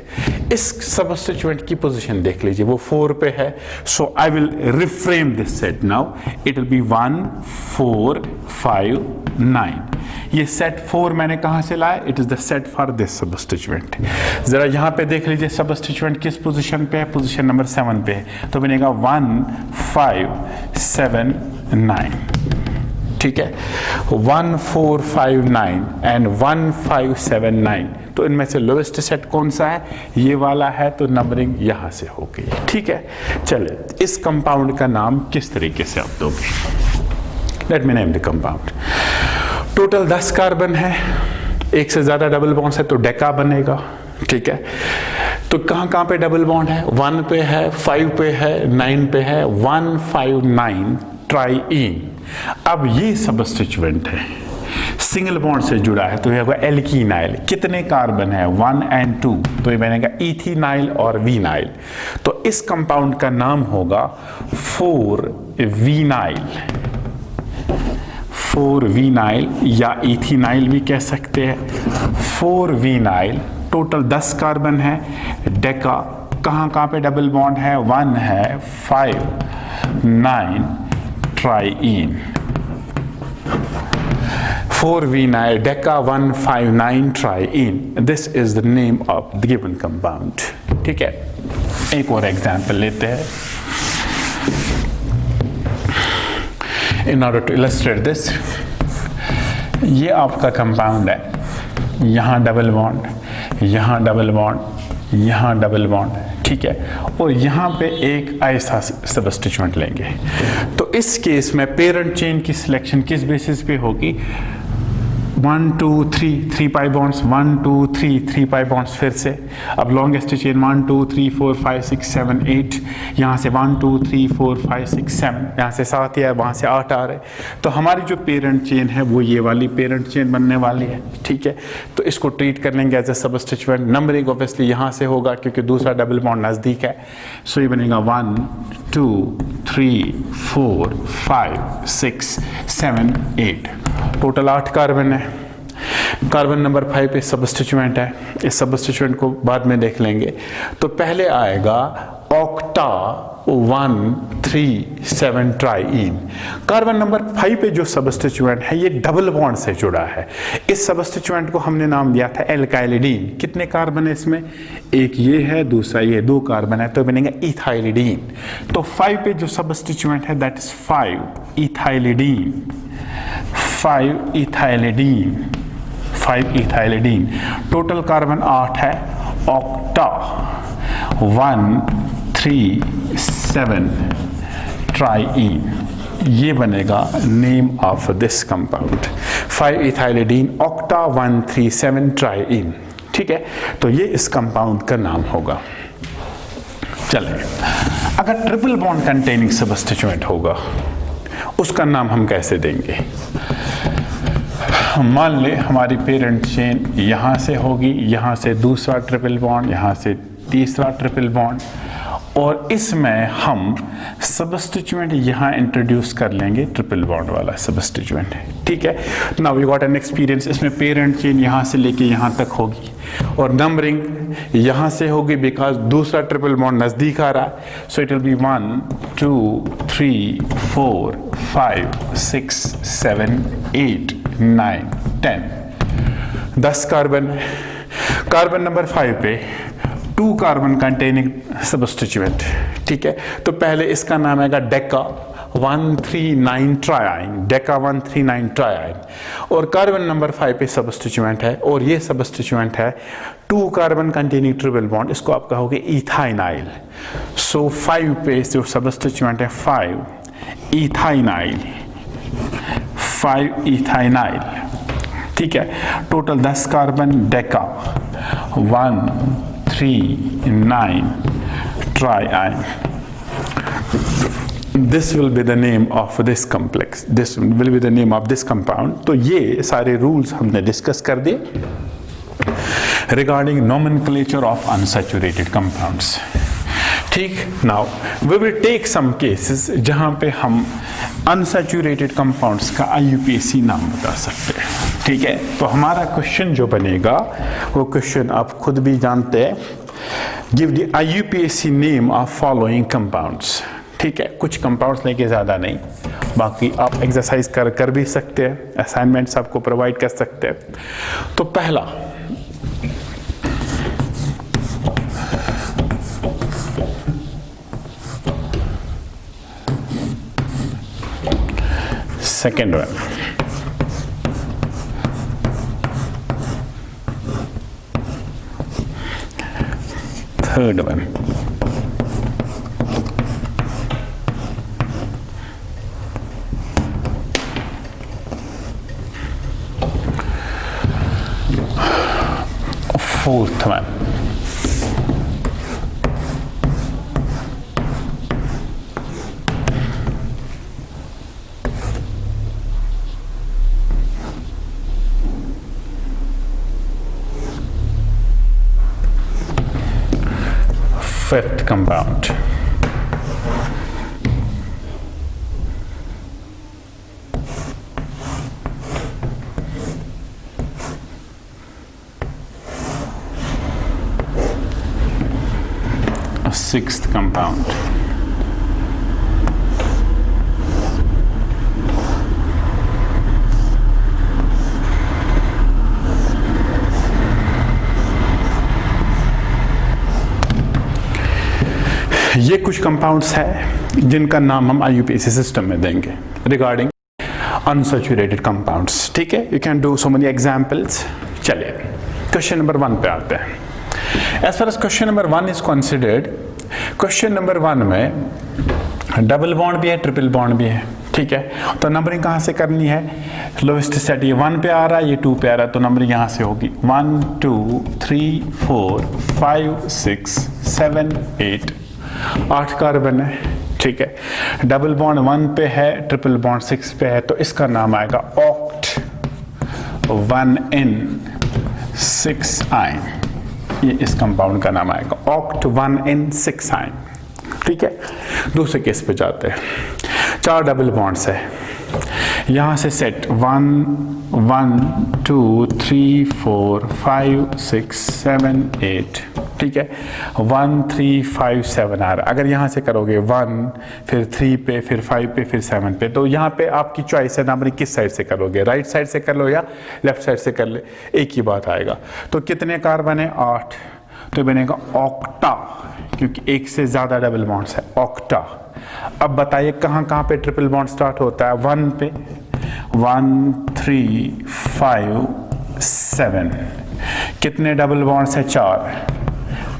इस सब्स्टिट्यूएंट की पोजीशन देख लीजिए, वो 4 पे है। So I will reframe this set now, it will be 1 4 5 9। ये सेट 4 मैंने कहां से लाया? It is the set for this substituent. जरा यहां पे देख लीजिए, सब्स्टिट्यूएंट किस पोजीशन पे है? पोजीशन नंबर 7 पे है। तो बनेगा 1 5 7 9, ठीक है। 1 4 5 9 एंड 1 5 7 9। तो इनमें से लोवेस्ट सेट कौन सा है? ये वाला है। तो नंबरिंग यहां से हो गई, ठीक है। चले, इस कंपाउंड का नाम किस तरीके से आप दोगे? Let me name the compound. Total 10 carbon है, एक से ज्यादा डबल बॉन्ड है तो डेका बनेगा, ठीक है। तो कहां पे डबल बॉन्ड है? 1 पे है, 5 पे है, 9 पे है। 1 5 9 ट्राईइन। अब ये सब्स्टिट्यूएंट है, सिंगल बॉन्ड से जुड़ा है, तो ये होगा एल्कीनाइल। कितने कार्बन है? 1 और 2, तो ये बनेगा इथेनाइल और वीनाइल। तो इस कंपाउंड का नाम होगा 4-वीनाइल। 4-वीनाइल या इथेनाइल भी कह सकते हैं। 4-वीनाइल। टोटल 10 कार्बन है। डेका कहां पे डबल बॉन्ड है? 1 है, 5 9 triene. Four vinyl deca 1 5 9 triene. This is the name of the given compound, ठीक है। एक और एग्जांपल लेते हैं in order to illustrate this। ये आपका कंपाउंड है, यहाँ डबल बॉन्ड, यहाँ डबल बॉन्ड, यहाँ डबल बॉन्ड, ठीक है। और यहाँ पे एक ऐसा सब्स्टिट्यूएंट लेंगे। तो इस केस में पेरेंट चेन की सिलेक्शन किस बेसिस पे होगी? 1 2 3 3 पाई बॉन्ड्स, 1 2 3 3 पाई बॉन्ड्स। फिर से अब लॉन्गेस्ट चेन 1 2 3 4 5 6 7 8। यहाँ से 1 2 3 4 5 6 7, यहाँ से 7 है, वहाँ से 8 आ रहे। तो हमारी जो पेरेंट चेन है वो ये वाली पेरेंट चेन बनने वाली है, ठीक है। तो इसको ट्रीट कर लेंगे as a substituent. Numbering obviously यहाँ से होगा क्योंकि दूसरा डबल बॉन्ड नज़दीक है। सो ये बनेगा 1 2 3 4 5 6 7 8। टोटल 8 कार्बन है। कार्बन नंबर 5 पे सब्स्टिट्यूएंट है। इस सब्स्टिट्यूएंट को बाद में देख लेंगे। तो पहले आएगा ऑक्टा 1 3 7 ट्राईइन। कार्बन नंबर 5 पे जो सब्स्टिट्यूएंट है ये डबल बॉन्ड से जुड़ा है। इस सब्स्टिट्यूएंट को हमने नाम दिया था एल्काइलिडीन। कितने कार्बन है इसमें? एक ये है, दूसरा ये, 2 कार्बन है, तो बनेगा इथाइलिडीन। तो 5 पे जो सब्स्टिट्यूएंट है that is 5 ethylidene. 5 ethylidene, 5 ethylidene. Total carbon 8 है। ऑक्टा 1 3 7 ट्राईइन, ये बनेगा name of this compound 5-ethylideine octa 137 triene। ठीक है, तो ये इस कंपाउंड का नाम होगा। चलिए, अगर ट्रिपल बॉन्ड कंटेनिंग सब्स्टिट्यूएंट होगा उसका नाम हम कैसे देंगे? मान ले हमारी पेरेंट चेन यहाँ से होगी, यहाँ से दूसरा ट्रिपल बॉन्ड, यहाँ से तीसरा ट्रिपल बॉन्ड, और इसमें हम सब्स्टिट्यूएंट यहाँ इंट्रोड्यूस कर लेंगे, ट्रिपल बॉन्ड वाला सब्स्टिट्यूएंट। ठीक है, now we got an experience. इसमें पेरेंट चेन यहाँ से लेके यहाँ तक होगी और नंबरिंग यहाँ से होगी बिकॉज दूसरा ट्रिपल बॉन्ड नज़दीक आ रहा है। So it will be 1 2 3 4 5 6 7 8 9 10 10 carbon. Carbon number 5 पे 2 कार्बन कंटेनिंग सब्स्टिट्यूएंट। ठीक है, तो पहले इसका नाम आएगा डेका 139 ट्राइन, डेका 139 ट्राइन, और कार्बन नंबर 5 पे सब्स्टिट्यूएंट है, और ये सब्स्टिट्यूएंट है 2 कार्बन कंटेनिंग ट्रिपल बॉन्ड, इसको आप कहोगे इथाइनाइल। सो 5 पे जो सब्स्टिट्यूएंट है 5 इथाइनाइल, 5 इथाइनाइल। ठीक है, total 10 carbon, Deka 139 triene। This will be the name of this complex, this will be the name of this compound। तो ये सारे रूल्स हमने डिस्कस कर दिए regarding nomenclature of unsaturated compounds। ठीक, now we will take some cases जहाँ पे हम unsaturated compounds का IUPAC नाम बता सकते हैं। ठीक है, तो हमारा क्वेश्चन जो बनेगा वो क्वेश्चन आप खुद भी जानते हैं, give the IUPAC name of following compounds. ठीक है, कुछ कंपाउंड्स लेके ज़्यादा नहीं, बाकी आप एक्सरसाइज कर भी सकते हैं, असाइनमेंट्स आपको प्रोवाइड कर सकते हैं। तो पहला second one, third one, fourth one, fifth compound, sixth compound, ये कुछ कंपाउंड्स है जिनका नाम हम IUPAC सिस्टम में देंगे रिगार्डिंग अनसैचुरेटेड कंपाउंड्स। ठीक है, you can do so many examples. चलिए क्वेश्चन नंबर 1 पे आते हैं। As far as question number 1 is considered, question number 1 में डबल बॉन्ड भी है, ट्रिपल बॉन्ड भी है। ठीक है, तो नंबरिंग कहाँ से करनी है? लोएस्ट सेट ये 1 पे आ रहा है, ये 2 पे आ रहा है, तो नंबरिंग यहाँ से होगी 1 2 3 4 5 6 7 8 8 कार्बन है। ठीक है, डबल बॉन्ड 1 पे है, ट्रिपल बॉन्ड 6 पे है, तो इसका नाम आएगा ऑक्ट 1n 6 आयन। ये इस कंपाउंड का नाम आएगा ऑक्ट 1n 6 आयन। ठीक है, दूसरे केस पे जाते हैं। 4 डबल बॉन्ड्स है, यहाँ से सेट 1 1 2 3 4 5 6 7 8। ठीक है, 1 3 5 7 आ रहा। अगर यहाँ से करोगे 1 फिर 3 पे फिर 5 पे फिर 7 पे, तो यहाँ पे आपकी चॉइस है नंबरिंग किस साइड से करोगे, राइट साइड से कर लो या लेफ्ट साइड से कर ले, एक ही बात आएगा। तो कितने कार्बन है? 8, तो बनेगा ऑक्टा, क्योंकि एक से ज़्यादा डबल बॉन्ड्स है, ऑक्टा। अब बताइए कहाँ कहाँ पे ट्रिपल बॉन्ड स्टार्ट होता है? 1 पे, 1 3 5 7। कितने डबल बॉन्ड्स है? 4,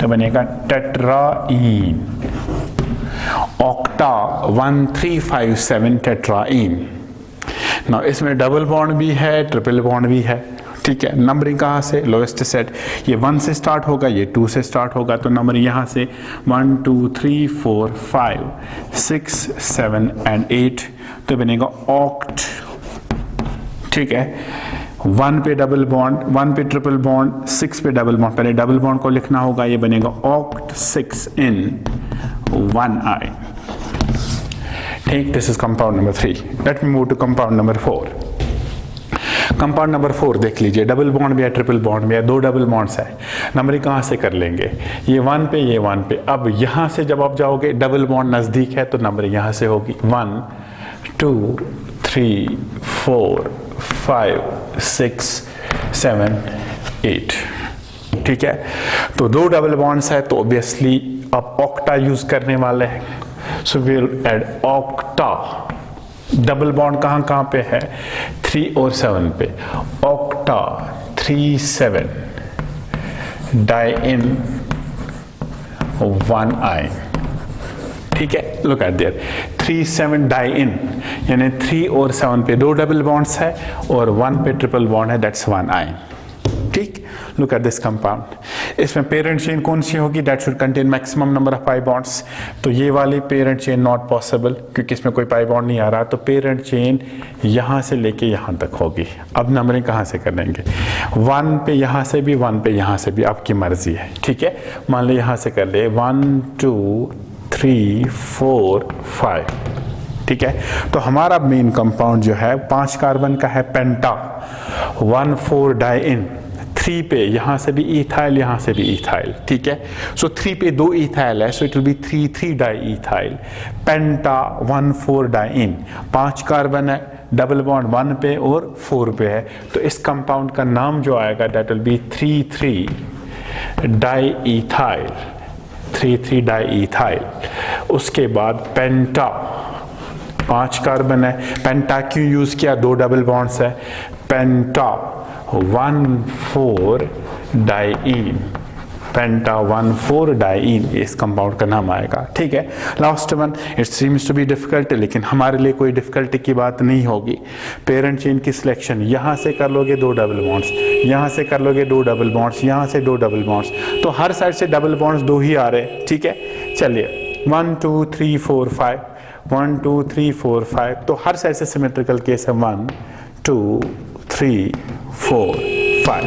तो बनेगा टेट्राईन। ऑक्टा 1357 टेट्राइन। ना इसमें डबल बॉन्ड भी है, ट्रिपल बॉन्ड भी है, ठीक है। नंबरिंग कहाँ से, लोएस्ट सेट, ये 1 से स्टार्ट होगा, ये 2 से स्टार्ट होगा, तो नंबर यहाँ से 1 2 3 4 5 6 7 एंड 8, तो बनेगा ऑक्ट, ठीक है। 1 पे डबल बॉन्ड, 1 पे ट्रिपल बॉन्ड, 6 पे डबल बॉन्ड, पहले डबल बॉन्ड को लिखना होगा, ये बनेगा ऑक्ट 6 in 1 I, ठीक। This is compound number 3। Let me move to compound number 4। Compound number 4 देख लीजिए, डबल बॉन्ड भी है, ट्रिपल बॉन्ड भी है, 2 डबल बॉन्ड्स है। नंबरिंग कहाँ से कर लेंगे, ये 1 पे, ये 1 पे। अब यहाँ से जब आप जाओगे, डबल बॉन्ड नज़दीक है तो नंबरिंग यहाँ से होगी 1 2 3 4 5 6 7 8, ठीक है। तो 2 डबल बॉन्ड्स है तो ऑब्वियसली आप ऑक्टा यूज करने वाले हैं, so will add octa. Double bond कहाँ कहाँ पे है, 3 और 7 पे, ऑक्टा 3 7 डाई इन 1 I, ठीक है। लुक एट देयर, 3 7 डाई इन, यानी 3 और 7 पे 2 डबल बॉन्ड्स है और 1 पे ट्रिपल बॉन्ड है, दैट्स 1 I, ठीक। Look at this compound. इसमें पेरेंट चेन कौन सी होगी, that should contain maximum number of pi bonds, तो ये वाली पेरेंट चेन नॉट पॉसिबल क्योंकि इसमें कोई पाई बॉन्ड नहीं आ रहा, तो पेरेंट चेन यहाँ से लेके यहाँ तक होगी। अब नंबरिंग कहाँ से कर लेंगे, 1 पे यहाँ से भी, 1 पे यहाँ से भी, आपकी मर्जी है, ठीक है। मान लो यहाँ से कर ले 1 2 3 4 5, ठीक है। तो हमारा मेन कंपाउंड जो है 5 कार्बन का है, पेंटा 1 4 डाई इन, 3 पे यहाँ से भी इथाइल, यहाँ से भी इथाइल, ठीक है। सो 3 पे 2 इथाइल है, so it will be 3 3 diethyl, penta 1 4 diene, 5 carbon है, डबल बॉन्ड 1 पे और 4 पे है, तो इस कंपाउंड का नाम जो आएगा that will be 3 3 di ethyl, 3 3 di ethyl. उसके बाद पेंटा, 5 कार्बन है, पेंटा क्यों यूज किया, 2 डबल बॉन्ड्स है, पेंटा 1 4 डाईइन, पेंटा 1 4 डाईइन, इस कंपाउंड का नाम आएगा, ठीक है। Last one, it seems to be difficult, लेकिन हमारे लिए कोई डिफिकल्टी की बात नहीं होगी। पेरेंट चेन की सिलेक्शन, यहाँ से कर लोगे 2 डबल बॉन्ड्स, यहाँ से कर लोगे 2 डबल बॉन्ड्स, यहाँ से 2 डबल बॉन्ड्स, तो हर साइड से डबल बॉन्ड्स 2 ही आ रहे, ठीक है। चलिए 1 2 3 4 5, 1 2 3 4 5, तो हर साइड से सिमेट्रिकल केस है 1 2 3 4 5,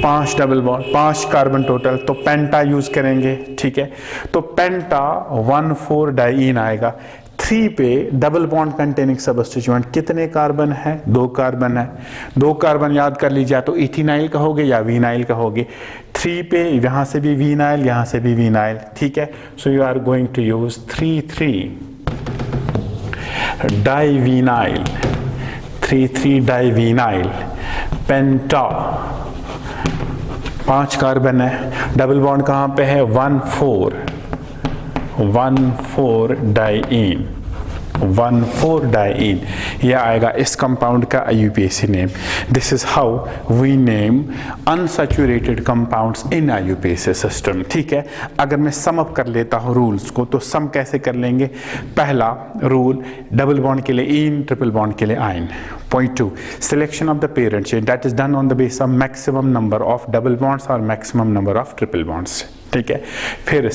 5 डबल बॉन्ड, 5 कार्बन टोटल, तो पेंटा यूज करेंगे, ठीक है। तो पेंटा 1 4 डाईइन आएगा। 3 पे डबल बॉन्ड कंटेनिंग सबस्टिट्यूएंट कितने कार्बन है, 2 कार्बन है, 2 कार्बन याद कर लीजिए, तो इथिनाइल कहोगे या वीनाइल कहोगे। 3 पे यहाँ से भी वीनाइल, यहाँ से भी वीनाइल, ठीक है। So you are going to use 3 3 divinyl, 3 3 divinyl, penta, 5 carbon है, डबल बॉन्ड कहाँ पे है, 1 4 डाईइन, 1 4 डाईइन, यह आएगा इस कंपाउंड का IUPAC name. This is how we name unsaturated compounds in IUPAC system, ठीक है। अगर मैं सम अप कर लेता हूँ रूल्स को, तो सम कैसे कर लेंगे, पहला रूल डबल बॉन्ड के लिए इन, ट्रिपल बॉन्ड के लिए आइन। Point 2, selection of the parent chain that is done on the basis of maximum number of double bonds or maximum number of triple bonds, ठीक है। फिर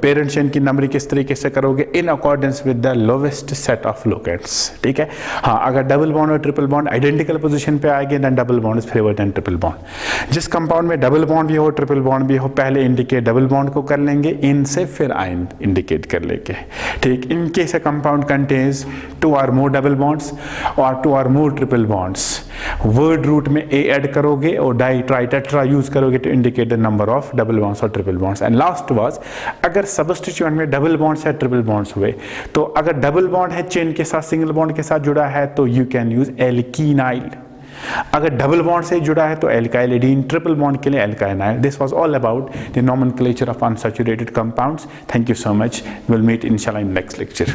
पेरेंट चेन की numbering किस तरीके से करोगे, in accordance with the lowest set of locants, ठीक है। हाँ, अगर डबल बॉन्ड और ट्रिपल बॉन्ड आइडेंटिकल पोजीशन पे आएंगे then double bond is favour than triple bond. जिस कंपाउंड में डबल बॉन्ड भी हो, ट्रिपल बॉन्ड भी हो, पहले इंडिकेट डबल बॉन्ड को कर लेंगे, इन से फिर आइन इंडिकेट कर लेंगे, ठीक। In case a compound contains 2 or more double bonds और 2 or more triple bonds, word root में ए ऐड करोगे और डाई ट्राई टेट्रा यूज करोगे to indicate the number of double bonds और triple bonds. And last was, अगर substituent में double bonds या triple bonds हुए, तो अगर डबल बॉन्ड है चेन के साथ, सिंगल बॉन्ड के साथ जुड़ा है, तो यू कैन यूज एल्कीनाइल। अगर डबल बॉन्ड से जुड़ा है तो एल्काइलिडीन, ट्रिपल बॉन्ड के लिए alkynyl. This was all about the nomenclature of unsaturated compounds. Thank you so much, will meet इंशाल्लाह इन नेक्स्ट लेक्चर।